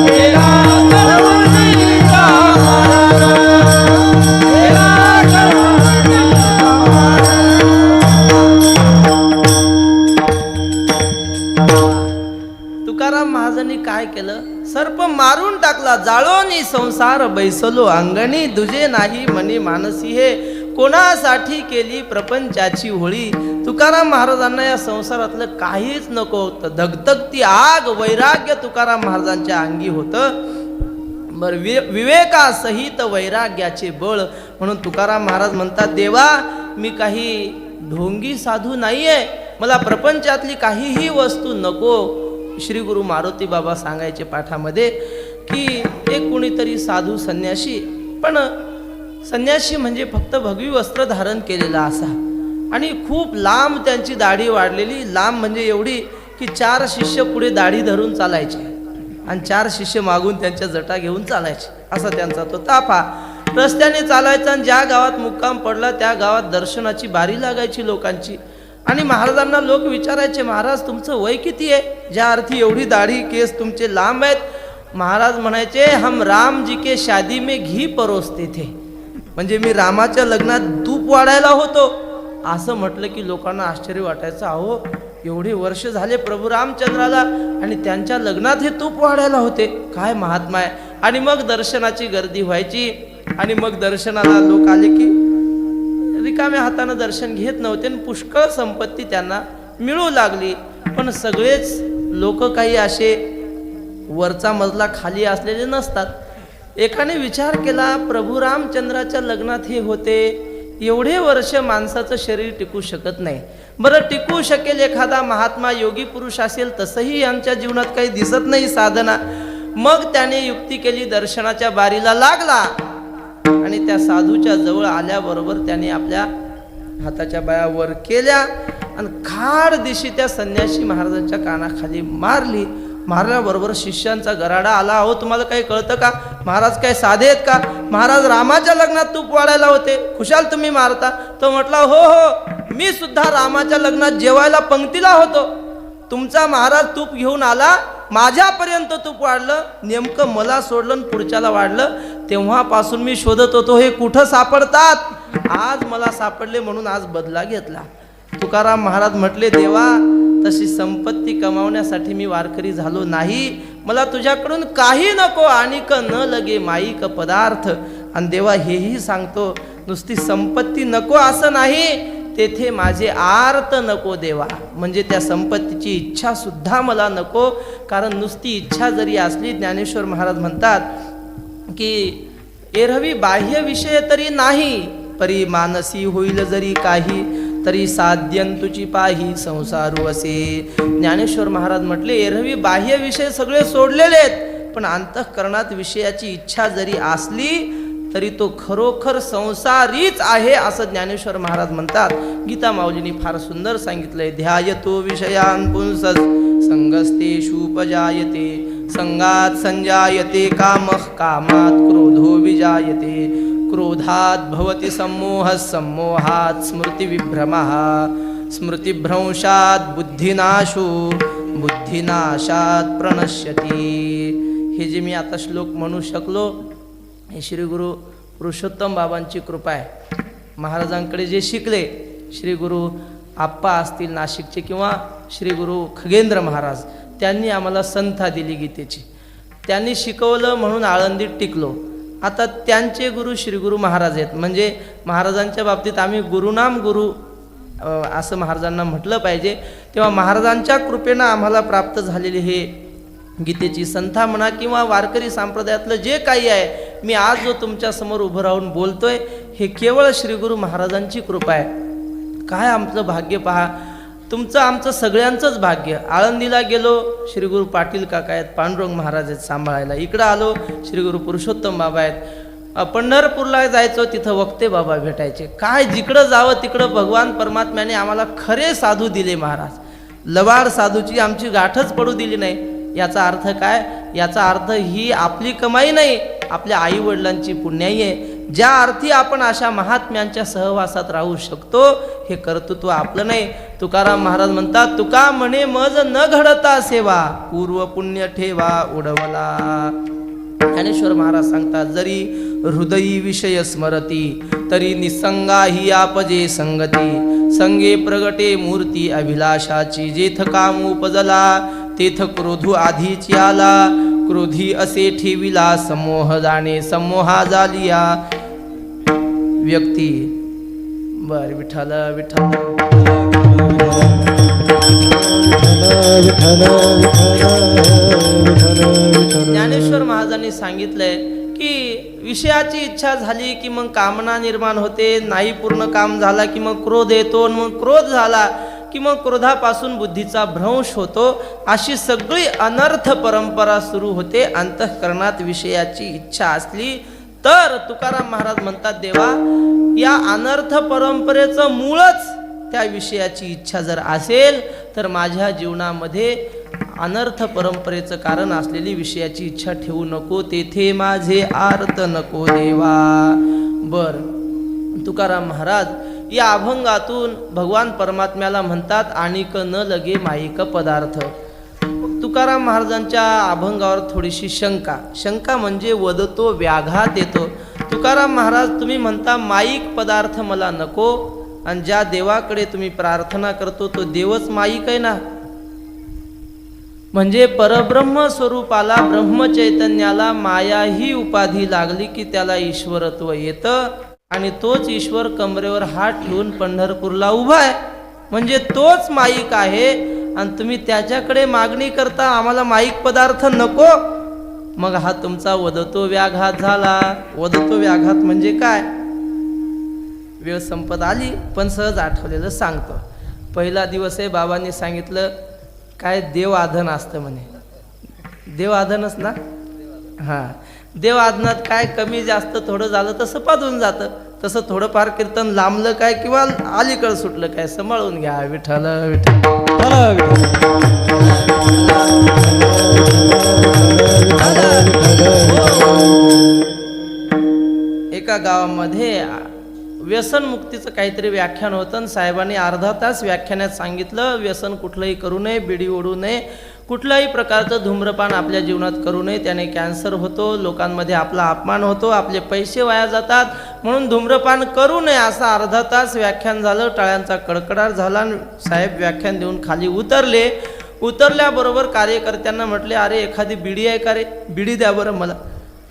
Speaker 3: केला क्षण उर्मीचा मार, केला क्षण उर्मीचा मार.
Speaker 1: तुकाराम महाराजांनी काय केलं? सर्प मारून टाकला. जाळोनी संसार बैसलो अंगणी दुजे नाही मनी मानसी हे. कोणासाठी केली प्रपंचाची होळी. तुकाराम महाराजांना या संसारातलं काहीच नको होतं. धगधगती आग वैराग्य तुकाराम महाराजांच्या अंगी होतं. बरं, विवेकासहित वैराग्याचे बळ. म्हणून तुकाराम महाराज म्हणतात, देवा मी काही ढोंगी साधू नाहीये, मला प्रपंचातली काहीही वस्तू नको. श्री गुरु मारुती बाबा सांगायचे पाठामध्ये की एक कुणीतरी साधू संन्याशी, पण संन्याशी म्हणजे फक्त भगवी वस्त्र धारण केलेला असा आणि खूप लांब त्यांची दाढी वाढलेली. लांब म्हणजे एवढी की 4 शिष्य पुढे दाढी धरून चालायचे आणि 4 शिष्य मागून त्यांच्या जटा घेऊन चालायचे. असा त्यांचा तो ताफा. रस्त्याने चालायचा आणि ज्या गावात मुक्काम पडला त्या गावात दर्शनाची बारी लागायची लोकांची. आणि महाराजांना लोक विचारायचे, महाराज तुमचं वय किती आहे? ज्या अर्थी एवढी दाढी केस तुमचे लांब आहेत. महाराज म्हणायचे, हम राम जी के शादी में घी परोसते थे. म्हणजे मी रामाच्या लग्नात तूप वाढायला होतो. असं म्हटलं की लोकांना आश्चर्य वाटायचं. अहो, एवढे वर्ष झाले प्रभू रामचंद्राला आणि त्यांच्या लग्नात हे तूप वाढायला होते, काय महात्मा आहे. आणि मग दर्शनाची गर्दी व्हायची आणि मग दर्शनाला लोक आले की रिकाम्या हातानं दर्शन घेत नव्हते आणि पुष्कळ संपत्ती त्यांना मिळू लागली. पण सगळेच लोक काही असे वरचा मजला खाली असलेले नसतात. एकाने विचार केला, प्रभू रामचंद्राच्या लग्नात हे होते, एवढे वर्ष माणसाचं शरीर टिकू शकत नाही. बरं, टिकू शकेल एखादा महात्मा योगी पुरुष असेल, तसंही यांच्या जीवनात काही दिसत नाही साधना. मग त्याने युक्ती केली, दर्शनाच्या बारीला लागला आणि त्या साधूच्या जवळ आल्याबरोबर त्याने आपल्या हाताच्या बाया वर केल्या आणि खाड दिशी त्या संन्यासी महाराजांच्या कानाखाली मारली. मारल्याबरोबर शिष्यांचा गराडा आला. अहो तुम्हाला काही कळतं का? महाराज काय साधे आहेत का? महाराज रामाच्या लग्नात तूप वाढायला होते, खुशाल तुम्ही मारता? तो म्हटला हो हो, मी सुद्धा रामाच्या लग्नात जेवायला पंक्तीला होतो. तुमचा महाराज तूप घेऊन आला, माझ्यापर्यंत तूप वाढलं, नेमकं मला सोडलं आणि पुढच्याला वाढलं. तेव्हापासून मी शोधत होतो हे कुठं सापडतात. आज मला सापडले म्हणून आज बदला घेतला. तुकाराम महाराज म्हटले, देवा तशी संपत्ती कमावण्यासाठी मी वारकरी झालो नाही. मला तुझ्याकडून काही नको, आणिक न लगे माईक पदार्थ. आणि देवा हेही सांगतो, नुसती संपत्ती नको असं नाही, तेथे माझे आर्त नको देवा. म्हणजे त्या संपत्तीची इच्छा सुद्धा मला नको. कारण नुसती इच्छा जरी असली, ज्ञानेश्वर महाराज म्हणतात की एरवी बाह्य विषय तरी नाही, परी मानसी होईल जरी काही, तरी साध्यंतुची पाही संसारू असे. ज्ञानेश्वर महाराज म्हटले, एरवी बाह्य विषय सगळे सोडलेले आहेत, पण अंतःकरणात विषयाची इच्छा जरी असली तरी तो खरोखर संसारीच आहे असं ज्ञानेश्वर महाराज म्हणतात. गीता माऊलींनी फार सुंदर सांगितलंय, ध्यायतो विषयान् पुंसस् संगस्तेषुपजायते, संगात संजायते कामः, कामात् क्रोधो विजायते, क्रोधात् भवति सम्मोहः, सम्मोहात् स्मृतिविभ्रमः, स्मृतिभ्रंशात् बुद्धिनाशो, बुद्धिनाशात् प्रणश्यति. हे जे मी आता श्लोक म्हणू शकलो, हे श्री गुरु पुरुषोत्तम बाबांची कृपा आहे. महाराजांकडे जे शिकले, श्री गुरु आप्पा असतील नाशिकचे किंवा श्री गुरु खगेंद्र महाराज, त्यांनी आम्हाला संथा दिली गीतेची. त्यांनी शिकवलं म्हणून आळंदीत टिकलो. आता त्यांचे गुरु श्री गुरु महाराज आहेत. म्हणजे महाराजांच्या बाबतीत आम्ही गुरुनाम गुरु असं महाराजांना म्हटलं पाहिजे. तेव्हा महाराजांच्या कृपेनं आम्हाला प्राप्त झालेले हे गीतेची संथा म्हणा किंवा वारकरी संप्रदायातलं जे काही आहे, मी आज जो तुमच्या समोर उभं राहून बोलतोय, हे केवळ श्री गुरु महाराजांची कृपा आहे. काय आमचं भाग्य पहा, तुमचं आमचं सगळ्यांचंच भाग्य. आळंदीला गेलो, श्री गुरु पाटील काका आहेत, पांडुरंग महाराज आहेत सांभाळायला. इकडं आलो, श्री गुरु पुरुषोत्तम बाबा आहेत. पंढरपूरला जायचो, तिथं वक्ते बाबा भेटायचे. काय जिकडं जावं तिकडं भगवान परमात्म्याने आम्हाला खरे साधू दिले महाराज. लबाड साधूची आमची गाठच पडू दिली नाही. याचा अर्थ काय? याचा अर्थ ही आपली कमाई नाही, आपल्या आई वडिलांची पुण्याई आहे. ज्या अर्थी आपण अशा महात्म्यांच्या सहवासात राहू शकतो, हे कर्तृत्व आपलं नाही. तुकाराम महाराज म्हणतात, तुका म्हणे मज न घडता सेवा, पूर्व पुण्य ठेवा उडवला. ज्ञानेश्वर महाराज सांगतात, जरी हृदयी विषय स्मरती, तरी निसंगा ही आपजे संगती, संगे प्रगटे मूर्ती अभिलाषाची, जेथ काम उपजला तेथ क्रोधू आधीची आला, क्रोधी असे ठेविला समोह जाणे, समोहा जालिया व्यक्ती. बर विठ्ठल विठ्ठल. ज्ञानेश्वर महाराजांनी सांगितलंय की विषयाची इच्छा झाली की मग कामना निर्माण होते, नाही पूर्ण काम झाला की मग क्रोध येतो, मग क्रोध झाला की मग क्रोधापासून बुद्धीचा भ्रंश होतो. अशी सगळी अनर्थ परंपरा सुरू होते. अंतःकरणात विषयाची इच्छा असली तर तुकाराम महाराज म्हणतात, देवा या अनर्थ परंपरेचं मूळच त्या विषयाची इच्छा जर असेल तर माझ्या जीवनामध्ये अनर्थ परंपरेचं कारण असलेली विषयाची इच्छा ठेवू नको, तेथे माझे आर्त नको देवा. बर तुकाराम महाराज या अभंगातून भगवान परमात्म्याला म्हणतात, आणिक न लगे माईक पदार्थ. तुकाराम महाराजांच्या अभंगावर थोडीशी शंका म्हणजे वदतो व्याघात येतो. तुकाराम महाराज तुम्ही म्हणता माईक पदार्थ मला नको, आणि ज्या देवाकडे तुम्ही प्रार्थना करतो तो देवच माईक आहे ना. म्हणजे परब्रह्म स्वरूपाला ब्रह्मचैतन्याला माया ही उपाधी लागली की त्याला ईश्वरत्व येतं, आणि तोच ईश्वर कमरेवर हात ठेवून पंढरपूरला उभा आहे. म्हणजे तोच माईक आहे, आणि तुम्ही त्याच्याकडे मागणी करता आम्हाला माईक पदार्थ नको. मग हा तुमचा वदतो व्याघात झाला. वदतो व्याघात म्हणजे काय? वेळ संपत आली पण सहज आठवलेलं सांगतो. पहिला दिवस आहे, बाबांनी सांगितलं काय देव आधन असतं म्हणे. देव आधनच ना, हां, देव आज्ञात काय कमी जास्त थोडं झालं तर सपादून जातं. तसं थोडंफार कीर्तन लांबलं काय किंवा अलीकडं सुटलं काय सांभाळून घ्या. विठ्ठल विठ्ठल. एका गावामध्ये व्यसनमुक्तीचं काहीतरी व्याख्यान होतं आणि साहेबांनी अर्धा तास व्याख्यानात सांगितलं व्यसन कुठलंही करू नये, बिडी ओढू नये, कुठल्याही प्रकारचं धूम्रपान आपल्या जीवनात करू नये, त्याने कॅन्सर होतो, लोकांमध्ये आपला अपमान होतो, आपले पैसे वाया जातात, म्हणून धूम्रपान करू नये. असं अर्धा तास व्याख्यान झालं. टाळ्यांचा कडकडाट झाला. साहेब व्याख्यान देऊन खाली उतरले. उतरल्याबरोबर कार्यकर्त्यांना म्हटले, अरे एखादी बिडी आहे का रे, बिडी द्या बरं मला.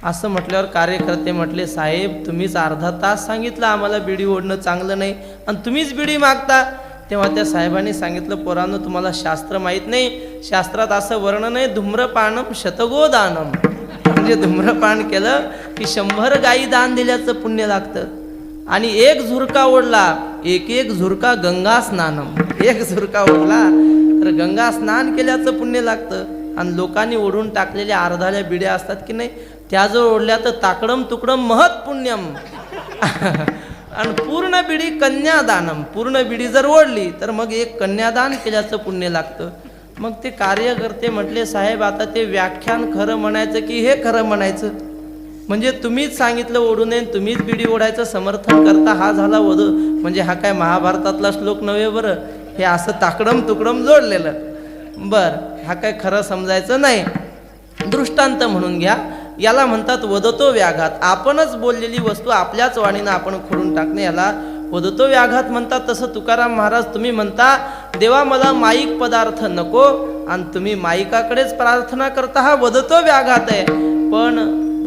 Speaker 1: असं म्हटल्यावर कार्यकर्ते म्हटले, साहेब तुम्हीच अर्धा तास सांगितलं आम्हाला बिडी ओढणं चांगलं नाही आणि तुम्हीच बिडी मागता. तेव्हा त्या साहेबांनी सांगितलं, पोरांनो तुम्हाला शास्त्र माहीत नाही, शास्त्रात असं वर्णन आहे, धूम्रपानम शतगोदानम, म्हणजे धूम्रपान केलं की 100 गायी दान दिल्याचं पुण्य लागतं. आणि एक झुरका ओढला, एक झुरका गंगा स्नानम, एक झुरका ओढला तर गंगा स्नान केल्याचं पुण्य लागतं. आणि लोकांनी ओढून टाकलेल्या अर्धाल्या बिड्या असतात की नाही, त्या जर ओढल्या तर ताकडम तुकडम महत पुण्यम. आणि पूर्ण बिडी कन्यादानम, पूर्ण बिडी जर ओढली तर मग एक कन्यादान केल्याचं पुण्य लागतं. मग ते कार्यकर्ते म्हटले, साहेब आता ते व्याख्यान खरं म्हणायचं की हे खरं म्हणायचं, म्हणजे तुम्हीच सांगितलं ओढू नये, तुम्हीच बिडी ओढायचं समर्थन करता, हा झाला वध, म्हणजे हा काय महाभारतातला श्लोक नव्हे बरं, हे असं ताकडम तुकडम जोडलेलं. बरं, हा काय खरं समजायचं नाही. दृष्टांत म्हणून घ्या, याला म्हणतात वदतो व्याघात. आपणच बोललेली वस्तू आपल्याच वाणीनं आपण खोडून टाकणे, याला वदतो व्याघात म्हणतात. तसं तुकाराम महाराज तुम्ही म्हणता, देवा मला माईक पदार्थ नको, आणि तुम्ही माईकाकडेच प्रार्थना करता, हा वदतो व्याघात आहे. पण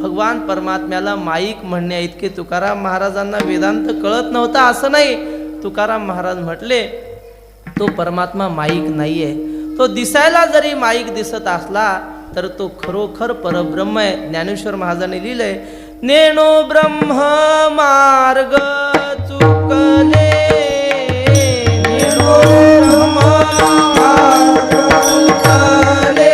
Speaker 1: भगवान परमात्म्याला माईक म्हणण्या इतके तुकाराम महाराजांना वेदांत कळत नव्हता असं नाही. तुकाराम महाराज म्हटले, तो परमात्मा माईक नाही आहे, तो दिसायला जरी माईक दिसत असला तर तो खरोखर परब्रह्म आहे. ज्ञानेश्वर महाराजांनी लिहिलंय, नेणो ब्रह्म मार्ग चुकले, नेणो ब्रह्म मार्ग चुकले,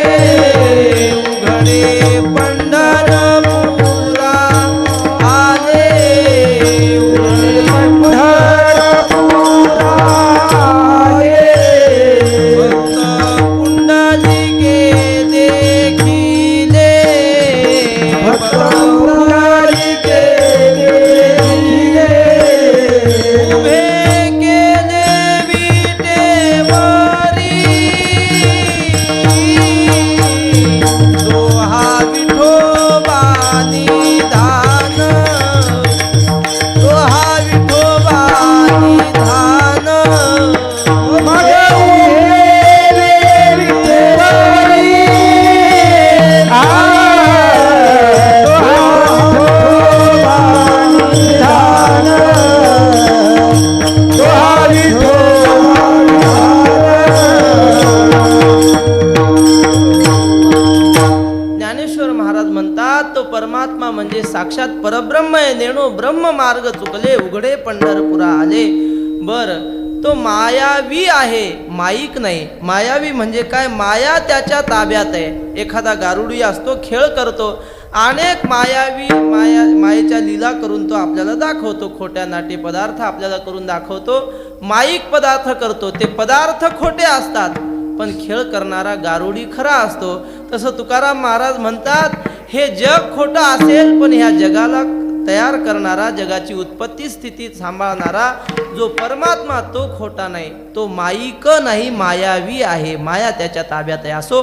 Speaker 1: उघडे पंढरपुरा आले, उघडे पंढरपुरा आले, भक्त पुंडलिके देखिले, भक्त पुंडलिके देखिले, उभे केले विटेवरी, तो हा विठोबा निधान, तो हा विठोबा निधान,
Speaker 3: मगे उभे विठेवरी, तो हा विठोबा निधान, तो हा विठोबा
Speaker 1: ज्ञानेश्वर महाराज म्हणतात, तो परमात्मा म्हणजे साक्षात परब्रह्म आहे. नेणो ब्रह्म मार्ग चुकले, उघडे पंढरपुरा आले. बर, तो मायावी आहे, माईक नाही. मायावी म्हणजे काय, माया त्याच्या ताब्यात आहे. एखादा गारुडी असतो, खेळ करतो, अनेक मायेच्या लीला करून तो आपल्याला दाखवतो, खोट्या नाटी पदार्थ आपल्याला करून दाखवतो, माईक पदार्थ करतो. ते पदार्थ खोटे असतात पण खेळ करणारा गारुडी खरा असतो. तसं तुकाराम महाराज म्हणतात, हे जग खोटं असेल पण ह्या जगाला तयार करणारा, जगाची उत्पत्ती स्थिती सांभाळणारा जो परमात्मा तो खोटा नाही, तो माईक नाही, मायावी आहे, माया त्याच्या ताब्यात आहे. असो,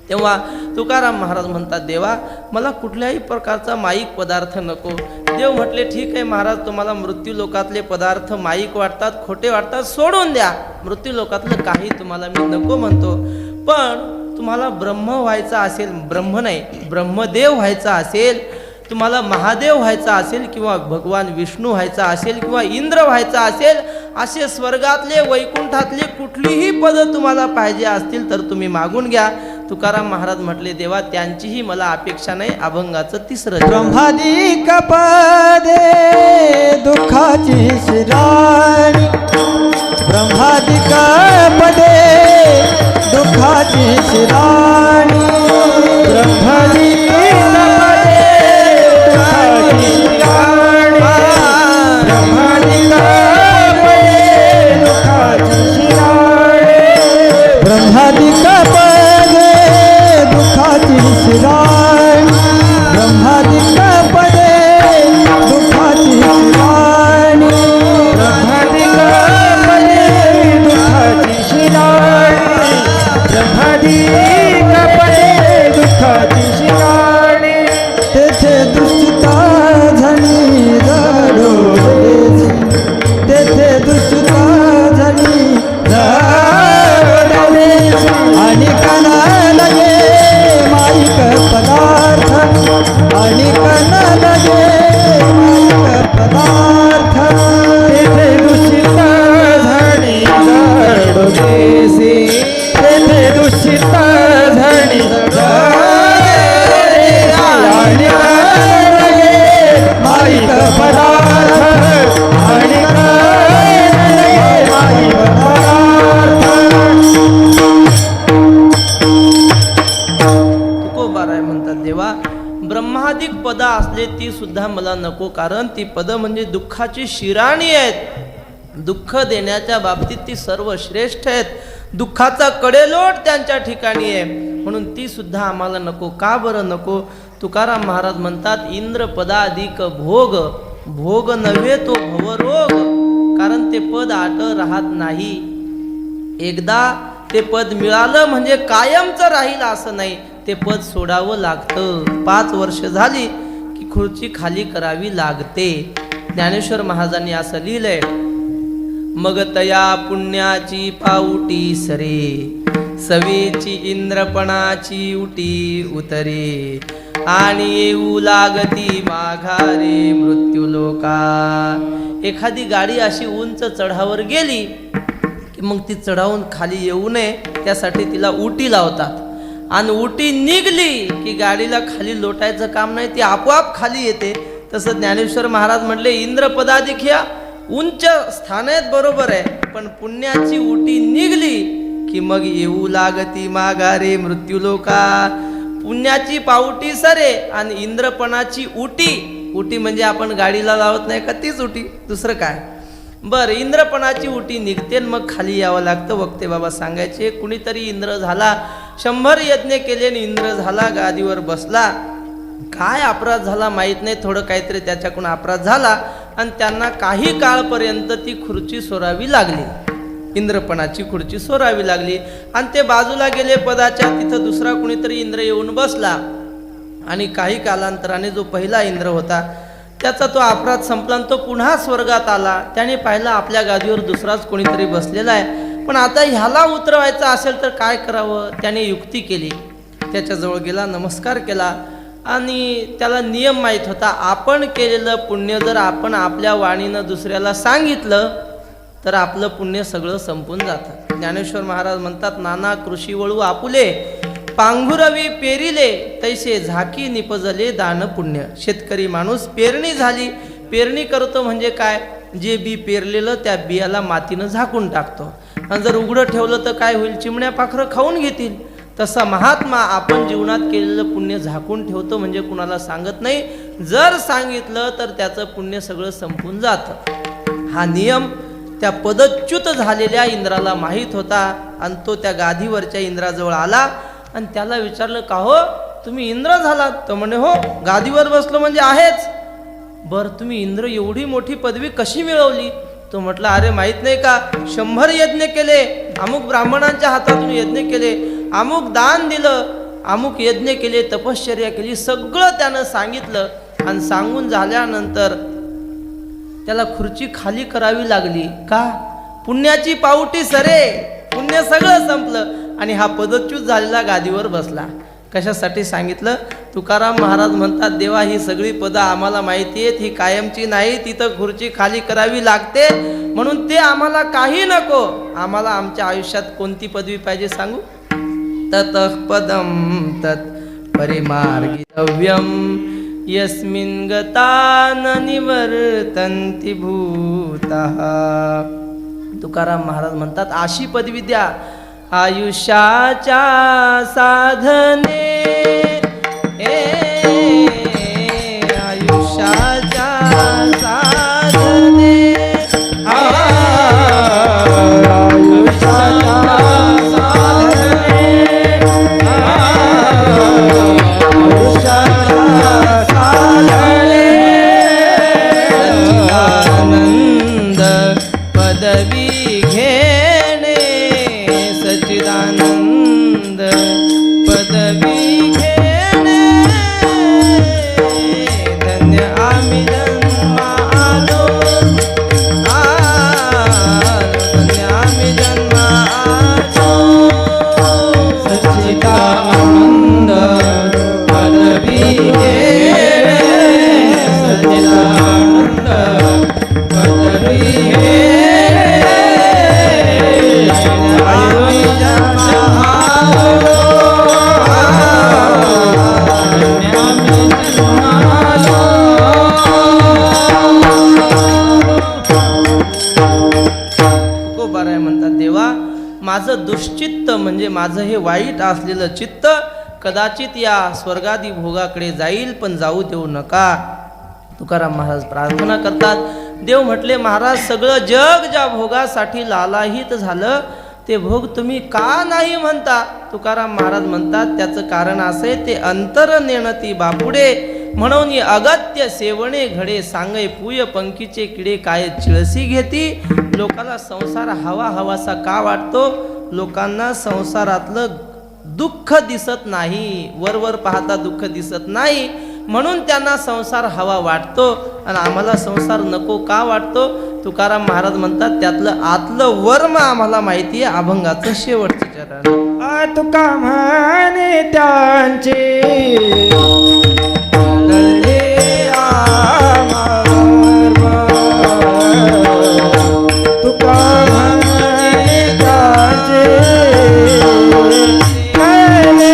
Speaker 1: तेव्हा तुकाराम महाराज म्हणतात, देवा मला कुठल्याही प्रकारचा माईक पदार्थ नको. देव म्हटले, ठीक आहे महाराज, तुम्हाला मृत्यू लोकातले पदार्थ माईक वाटतात, खोटे वाटतात, सोडून द्या. मृत्यू लोकातलं काही तुम्हाला मी नको म्हणतो. पण तुम्हाला ब्रह्म व्हायचा असेल, ब्रह्म नाही ब्रह्मदेव व्हायचा असेल, तुम्हाला महादेव व्हायचा असेल, किंवा भगवान विष्णू व्हायचा असेल, किंवा इंद्र व्हायचा असेल, असे स्वर्गातले वैकुंठातले कुठलीही पद तुम्हाला पाहिजे असतील तर तुम्ही मागून घ्या. तुकाराम महाराज म्हटले, देवा त्यांचीही मला अपेक्षा नाही. अभंगाचं 3रं
Speaker 3: ब्रह्मादिक पदे दुःखाची शिराणी, ब्रह्मादिक पदे दुःखाची शिराणी, ब्रह्मादिक आणि कन लगे माईक पदार्थ
Speaker 1: तेथे दूषित धणी जडो देसी तेथे दूषित धणी
Speaker 3: आणि कन लगे माईक पदार्थ आणि कन लगे माईक पदार्थ.
Speaker 1: तुकोबाराय म्हणतात, देवा ब्रह्मादिक पद असले ती सुद्धा मला नको, कारण ती पद म्हणजे दुःखाची शिराणी आहेत. दुःख देण्याच्या बाबतीत ती सर्वश्रेष्ठ आहेत. दुःखाचा कडेलोट त्यांच्या ठिकाणी आहे, म्हणून ती सुद्धा आम्हाला नको. का बरं नको? तुकाराम महाराज म्हणतात, इंद्र पदाधिक भोग, भोग नव्हे तो भवरोग, कारण ते पद आट राहत नाही. एकदा ते पद मिळालं म्हणजे कायमचं राहील असं नाही, ते पद सोडावं लागतं. 5 वर्ष झाली की खुर्ची खाली करावी लागते. ज्ञानेश्वर महाराजांनी असं लिहिलंय, मग तया पुण्याची पाऊटी सरे, सवेची इंद्रपणाची उटी उतरे, आणि येऊ लागती माघारे मृत्यू लोका. एखादी गाडी अशी उंच चढावर गेली की मग ती चढावून खाली येऊ नये त्यासाठी तिला उटी लावतात, आणि उटी निघली की गाडीला खाली लोटायचं काम नाही, ती आपोआप खाली येते. तसं ज्ञानेश्वर महाराज म्हणले, इंद्रपदाधिक ह्या उंच स्थान आहेत बरोबर आहे, पण पुण्याची उटी निघली की मग येऊ लागती माघारे मृत्यू लोका. पुण्याची पाऊटी सरे आणि इंद्रपणाची उटी, उटी म्हणजे आपण गाडीला लावत नाही का तीच उटी, दुसरं काय. बरं, इंद्रपणाची उटी निघते मग खाली यावं लागतं. वक्ते बाबा सांगायचे, कुणीतरी इंद्र झाला, 100 यज्ञ केले आणि इंद्र झाला, गादीवर बसला. काय अपराध झाला माहीत नाही, थोडं काहीतरी त्याच्याकडून अपराध झाला आणि त्यांना काही काळपर्यंत ती खुर्ची सोरावी लागली, इंद्रपणाची खुर्ची सोरावी लागली. आणि ते बाजूला गेले पदाच्या, तिथं दुसरा कुणीतरी इंद्र येऊन बसला. आणि काही कालांतराने जो पहिला इंद्र होता त्याचा तो अपराध संपला आणि तो पुन्हा स्वर्गात आला. त्याने पाहिलं आपल्या गादीवर दुसराच कोणीतरी बसलेला आहे, पण आता ह्याला उतरवायचं असेल तर काय करावं. त्याने युक्ती केली, त्याच्याजवळ गेला, नमस्कार केला, आणि त्याला नियम माहीत होता, आपण केलेलं पुण्य जर आपण आपल्या वाणीनं दुसऱ्याला सांगितलं तर आपलं पुण्य सगळं संपून जातं. ज्ञानेश्वर महाराज म्हणतात, नाना कृषी वळू आपुले, पांघुरवी पेरिले, तैसे झाकी निपजले दान पुण्य. शेतकरी माणूस पेरणी झाली, पेरणी करतो म्हणजे काय, जे बी पेरलेलं त्या बियाला मातीनं झाकून टाकतो, आणि जर उघडं ठेवलं तर काय होईल, चिमण्या पाखरं खाऊन घेतील. तसा महात्मा आपण जीवनात केलेलं पुण्य झाकून ठेवतो, म्हणजे कुणाला सांगत नाही. जर सांगितलं तर त्याचं पुण्य सगळं संपून जातं. हा नियम त्या पदच्युत झालेल्या इंद्राला माहीत होता, आणि तो त्या गादीवरच्या इंद्राजवळ आला आणि त्याला विचारलं, का हो तुम्ही इंद्र झालात? तो म्हणे, हो, गादीवर बसलो म्हणजे आहेच. बरं, तुम्ही इंद्र एवढी मोठी पदवी कशी मिळवली? तो म्हटला, अरे माहीत नाही का, 100 यज्ञ केले, अमुक ब्राह्मणांच्या हातातून यज्ञ केले, अमुक दान दिलं, अमुक यज्ञ केले, तपश्चर्या केली, सगळं त्यानं सांगितलं. आणि सांगून झाल्यानंतर त्याला खुर्ची खाली करावी लागली. का? पुण्याची पाऊटी सरे, पुण्य सगळं संपलं आणि हा पदच्युत झालेला गादीवर बसला. कशासाठी सांगितलं? तुकाराम महाराज म्हणतात, देवा ही सगळी पदं आम्हाला माहिती आहेत, ही कायमची नाही, तिथं खुर्ची खाली करावी लागते, म्हणून ते आम्हाला काही नको. आम्हाला आमच्या आयुष्यात कोणती पदवी पाहिजे सांगू? ततः पदम तत् परिमार्गितव्यम यस्मिन् गता न निवर्तन्ति भूतः. तुकाराम महाराज म्हणतात, अशी पदवी द्या आयुष्याच्या साधने, आयुष्याच्या साधने, पदवी घेणे, सच्चिदानंद पदवी घेणे. माझं हे वाईट असलेलं चित्त कदाचित या स्वर्गादी भोगाकडे जाईल, पण जाऊ देऊ नका. तुकाराम महाराज प्रार्थना करतात. देव म्हटले, महाराज सगळं जग ज्या भोगासाठी लालाहित झालं ते भोग तुम्ही का नाही म्हणता? तुकाराम महाराज म्हणतात, त्याचं कारण असे, ते अंतर नेणती बापुडे, म्हणून अगत्य सेवणे घडे, सांगे पूय पंखीचे किडे, काय चिळसी घेती. लोकांना संसार हवा हवासा का वाटतो? लोकांना संसारातलं दुःख दिसत नाही, वरवर पाहता दुःख दिसत नाही, म्हणून त्यांना संसार हवा वाटतो. आणि आम्हाला संसार नको का वाटतो? तुकाराम महाराज म्हणतात, त्यातलं आतलं वर्म आम्हाला माहिती आहे. अभंगाचं शेवटचं चरण.
Speaker 3: तुका म्हणे त्यांचे कळले आम्हावर, तुका म्हणे त्यांचे कळले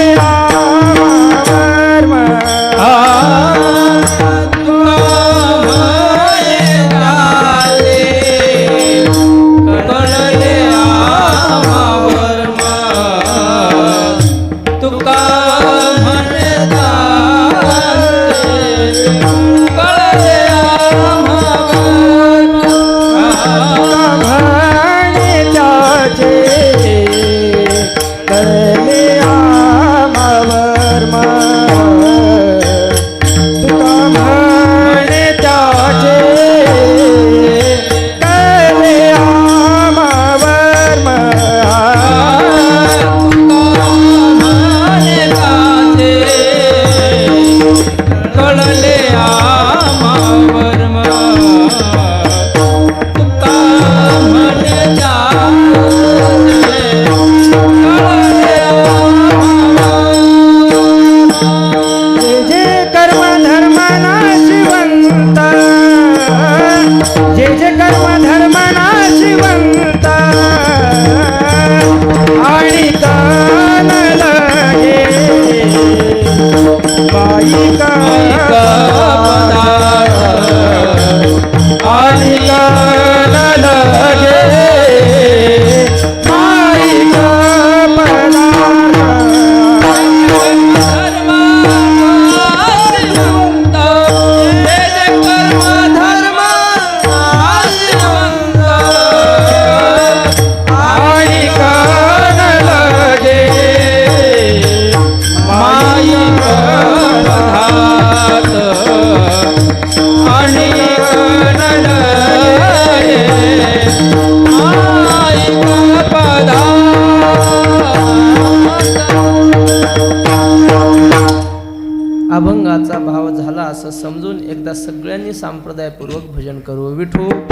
Speaker 1: अभंगाचा भाव झाला असं समजून एकदा सगळ्यांनी संप्रदायपूर्वक भजन करू. विठोबार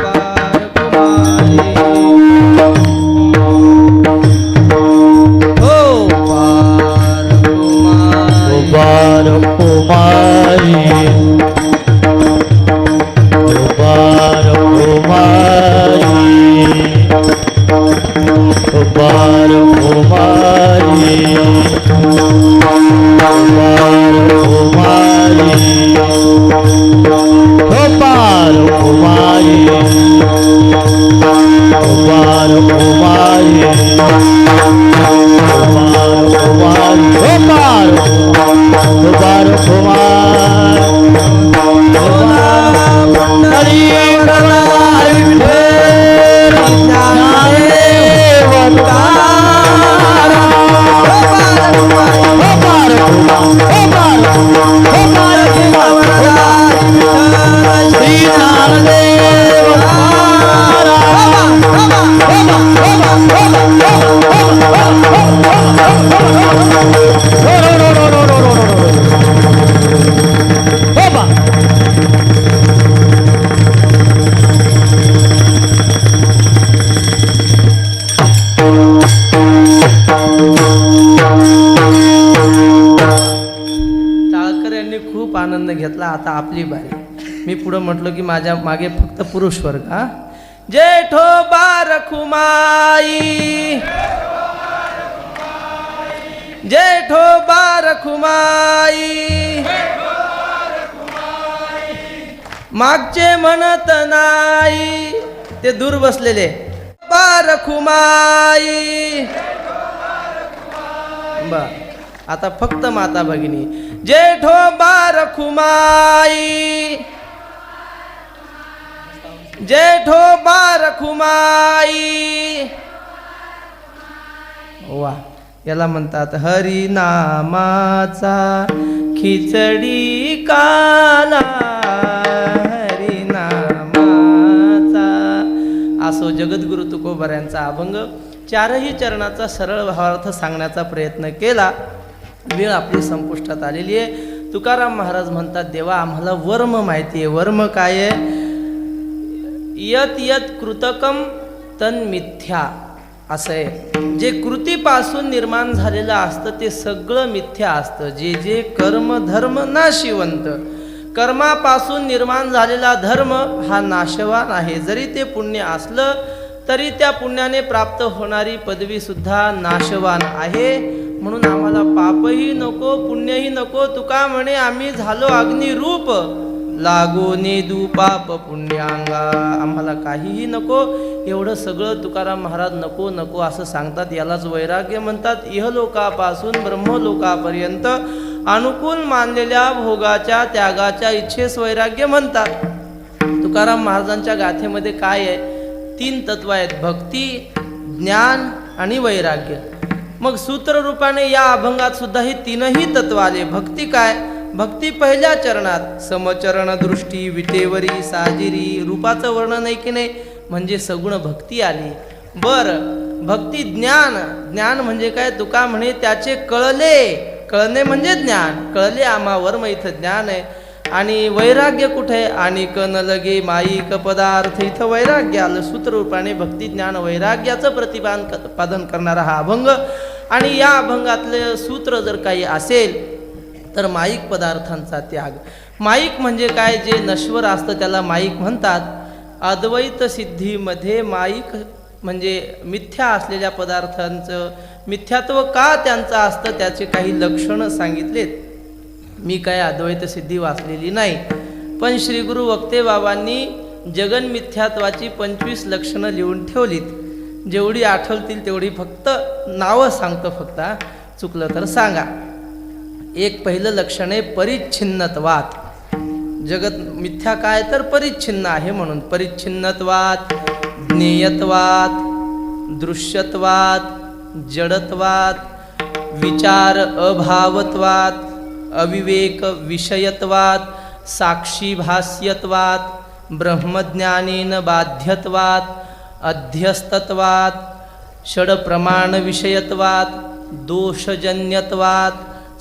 Speaker 1: कुमारी, हो पार कुमारी,
Speaker 2: बार कुमारी, बार कुमारी, बार कुमारी, बार कुमारी, बार कुमारी, बार
Speaker 1: आनंद घेतला. आता आपली बारी. मी पुढे म्हटलो की माझ्या मागे फक्त पुरुष वर्ग. हा, जेठोबा रखुमाई, जेठोबा रखुमाई, मागचे म्हणत नाही ते दूर बसलेले. रखुमाई, बर आता फक्त माता भगिनी. जेठोबा रखुमाई, जेठोबा रखुमाई. वा, याला म्हणतात हरिनामाचा खिचडी काला, हरिनामाचा. असो जगद्गुरु तुकोबाऱ्यांचा अभंग चारही चरणाचा सरळ भावार्थ सांगण्याचा प्रयत्न केला. वेळ आपली संपुष्टात आलेली आहे. तुकाराम महाराज म्हणतात, देवा आम्हाला वर्म माहिती आहे. वर्म काय आहे? यत यत कृतकम तन मिथ्या असं आहे. जे कृतीपासून निर्माण झालेलं असतं ते सगळं मिथ्या असतं. जे जे कर्म धर्म नाशिवंत, कर्मापासून निर्माण झालेला धर्म हा नाशवान आहे. जरी ते पुण्य असलं तरी त्या पुण्याने प्राप्त होणारी पदवी सुद्धा नाशवान आहे. म्हणून आम्हाला पापही नको पुण्यही नको. तुका म्हणे आम्ही झालो अग्निरूप, लागो नेदू पाप पुण्यांगा. आम्हाला काहीही नको. एवढं सगळं तुकाराम महाराज नको नको असं सांगतात. यालाच वैराग्य म्हणतात. इहलोकापासून ब्रह्मलोकापर्यंत अनुकूल मानलेल्या भोगाच्या त्यागाच्या इच्छेस वैराग्य म्हणतात. तुकाराम महाराजांच्या गाथेमध्ये काय आहे? 3 तत्व आहेत, भक्ती, ज्ञान आणि वैराग्य. मग सूत्ररूपाने या अभंगात सुद्धा ही 3ही तत्व आले. भक्ती काय? भक्ती पहिल्या चरणात समचरण दृष्टी विटेवरी साजिरी, रूपाचं वर्णन आहे की नाही, म्हणजे सगुण भक्ती आली. बर, भक्ती. ज्ञान, ज्ञान म्हणजे काय? तुका म्हणे त्याचे कळले, कळणे म्हणजे ज्ञान. कळले आम्हावर, मग इथं ज्ञान आहे. आणि वैराग्य कुठे? आणि न लगे माईक पदार्थ, इथं वैराग्य आलं. सूत्ररूपाने भक्ती ज्ञान वैराग्याचं प्रतिपादन करणारा हा अभंग. आणि या अभंगातलं सूत्र जर काही असेल तर माईक पदार्थांचा त्याग. माईक म्हणजे काय? जे नश्वर असतं त्याला माईक म्हणतात. अद्वैत सिद्धीमध्ये माईक म्हणजे मिथ्या असलेल्या पदार्थांचं मिथ्यात्व का त्यांचं असतं त्याचे काही लक्षणं सांगितलेत. मी काय अद्वैत सिद्धी वाचलेली नाही, पण श्री गुरु वक्ते बाबांनी जगन मिथ्यात्वाची 25 लक्षणं लिहून ठेवलीत. जेवढी आठवतील तेवढी फक्त नावं सांगतो फक्त, चुकलं तर सांगा. एक पहिलं लक्षण आहे परिच्छिन्नत्वात. जगत मिथ्या काय? तर परिच्छिन्न आहे म्हणून. परिच्छिन्नत्वात, ज्ञेयत्वात, दृश्यत्वात, जडत्वात, विचार अभावत्वात, अविवेक विषयत्वात, साक्षी भास्यत्वात, ब्रह्मज्ञानेन बाध्यत्वात, अध्यस्तत्वात, षडप्रमाण विषयत्वात, दोषजन्यत्वात,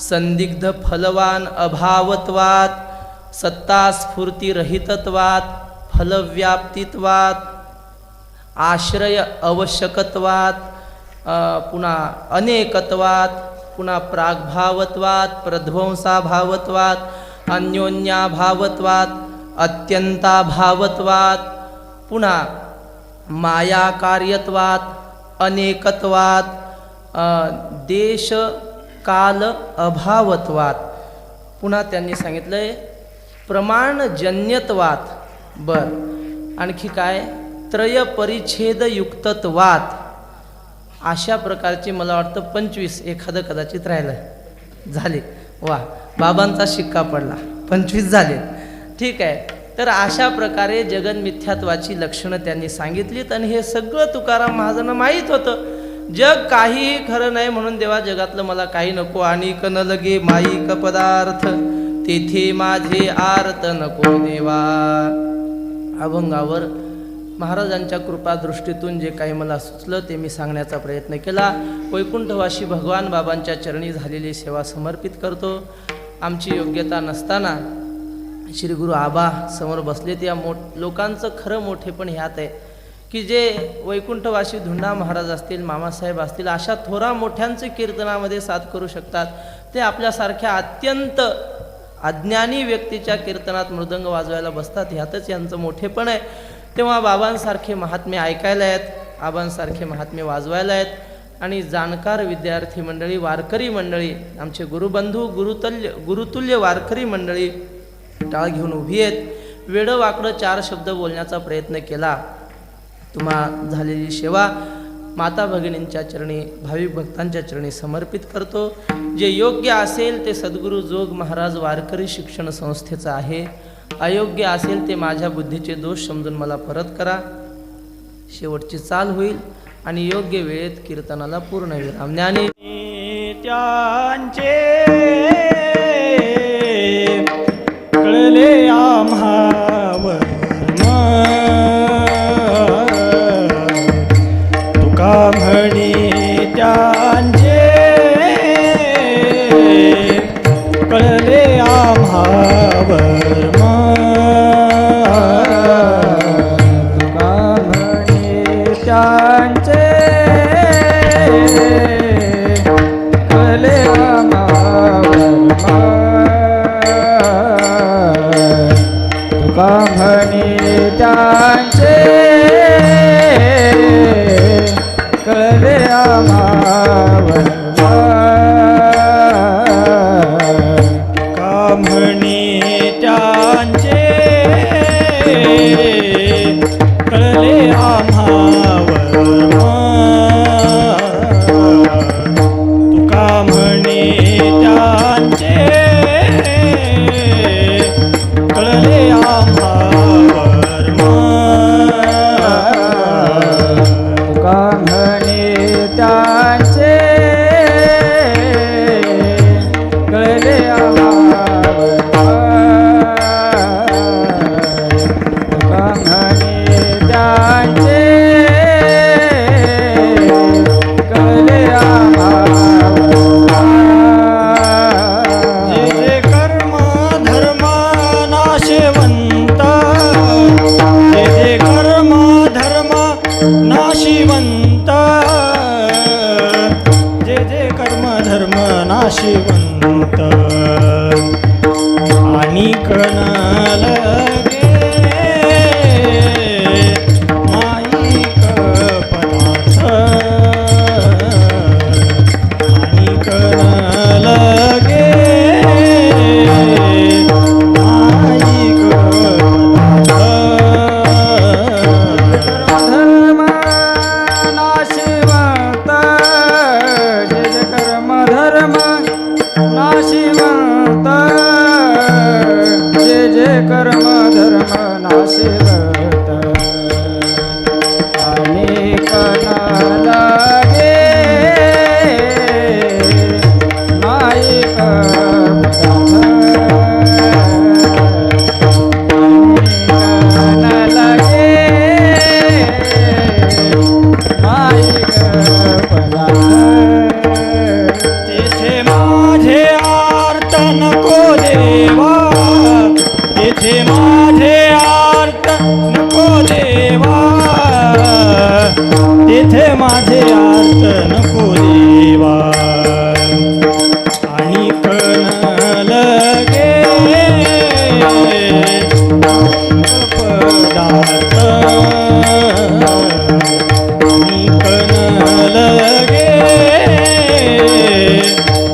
Speaker 1: संदिग्ध फलवान अभावत्वात, सत्तास्फूर्तिरहितत्वात, फलव्याप्तित्वात, आश्रय आवश्यकत्वात, पुन्हा अनेकत्वात, पुन्हा प्राग्भावत्वात, प्रध्वंसाभावत्वात, अन्योन्याभावत्वात, अत्यंताभावत्वात, पुन्हा मायाकार्यत्वात, अनेकत्वात, देश काल अभावत्वात. पुन्हा त्यांनी सांगितलंय प्रमाणजन्यत्वात. बर, आणखी काय? त्रय परिच्छेदयुक्तत्वात. अशा प्रकारचे मला वाटतं 25, एखादं कदाचित राहिलं झाले. वा, बाबांचा शिक्का पडला, 25 झाले. ठीक आहे. तर अशा प्रकारे जगन मिथ्यात्वाची लक्षणं त्यांनी सांगितलीत. आणि हे सगळं तुकाराम महाराजांना माहीत होतं. जग काही खरं नाही म्हणून देवा जगातलं मला काही नको. आणि न लगे माईक पदार्थ, तेथे माझे आर्त नको देवा. अभंगावर महाराजांच्या कृपादृष्टीतून जे काही मला सुचलं ते मी सांगण्याचा प्रयत्न केला. वैकुंठवासी भगवान बाबांच्या चरणी झालेली सेवा समर्पित करतो. आमची योग्यता नसताना श्री गुरु आबा समोर बसलेत. या लोकांचं खरं मोठेपण ह्यात आहे की जे वैकुंठवासी धुंडा महाराज असतील, मामासाहेब असतील, अशा थोरा मोठ्यांचे कीर्तनामध्ये साथ करू शकतात. ते आपल्यासारख्या अत्यंत अज्ञानी व्यक्तीच्या कीर्तनात मृदंग वाजवायला बसतात. ह्यातच यांचं मोठेपण आहे. तेव्हा बाबांसारखे महात्मे ऐकायला आहेत, आबांसारखे महात्मे वाजवायला आहेत. आणि जाणकार विद्यार्थी मंडळी, वारकरी मंडळी, आमचे गुरुबंधू, गुरुतुल्य वारकरी मंडळी टाळ घेऊन उभी आहेत. वेडं वाकडं 4 शब्द बोलण्याचा प्रयत्न केला. तुम्हा झालेली सेवा माता भगिनींच्या चरणी भाविक भक्तांच्या चरणी समर्पित करतो. जे योग्य असेल ते सद्गुरू जोग महाराज वारकरी शिक्षण संस्थेचं आहे. अयोग्य असेल ते माझ्या बुद्धीचे दोष समजून मला परत करा. शेवटची चाल होईल आणि योग्य वेळेत कीर्तनाला पूर्ण विराम. ज्ञानी
Speaker 3: त्यांचे कळले आम्हावर तुका म्हणे त्यांचे कळले आम्हावर तुका म्हणे त्यांचे कळले आम्हावर तुका म्हणे त्यांचे कळले आम्हावर तुका म्हणे त्यांचे कळले आम्हावर तुका म्हणे त्यांचे कळले आम्हावर तुका म्हणे त्यांचे कळले आम्हावर तुका म्हणे त्यांचे कळले आम्हावर जे जे कर्म धर्म नाशिवंत जे जे कर्म धर्म नाशिवंत जे जे कर्म धर्म नाशिवंत आणि कण लगे माईक पदार्थ आणि कण लगे माईक पदार्थ धर्म नाशिवंत जे जे कर्म धर्म नाशिवंत जे जे कर्म धर्म नाशिवंत आणि कण लागे माईक कण लागे माईक पदार्थ तेथे माझे आर्त नको देवा तेथे माझे आर्त नको देवा तेथे माझे आर्त नको देवा आणि कण लगे पदार्थ आणि कण लगे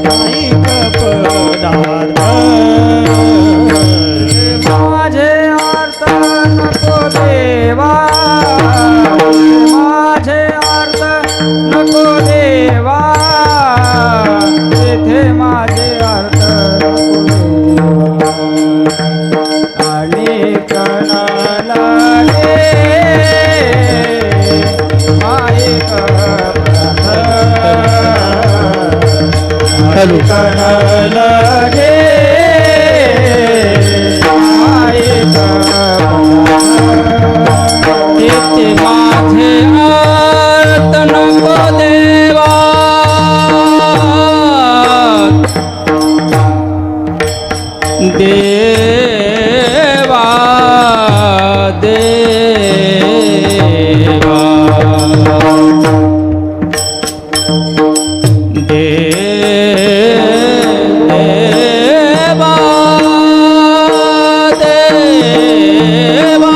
Speaker 3: माईक पदार्थ माझे अर्थ नको देवा माझे अर्थ नको देवा तेथे माझे अर्थ नको देवा आणि कण लागे माईक कण लगे माईक तेथे माझे अर्थ नको देवा देवा देवा देवा देवा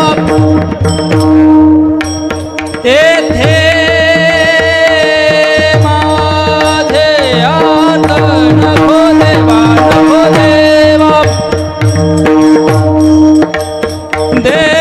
Speaker 3: तेथे माझे आत नको देवा नको देवा देवा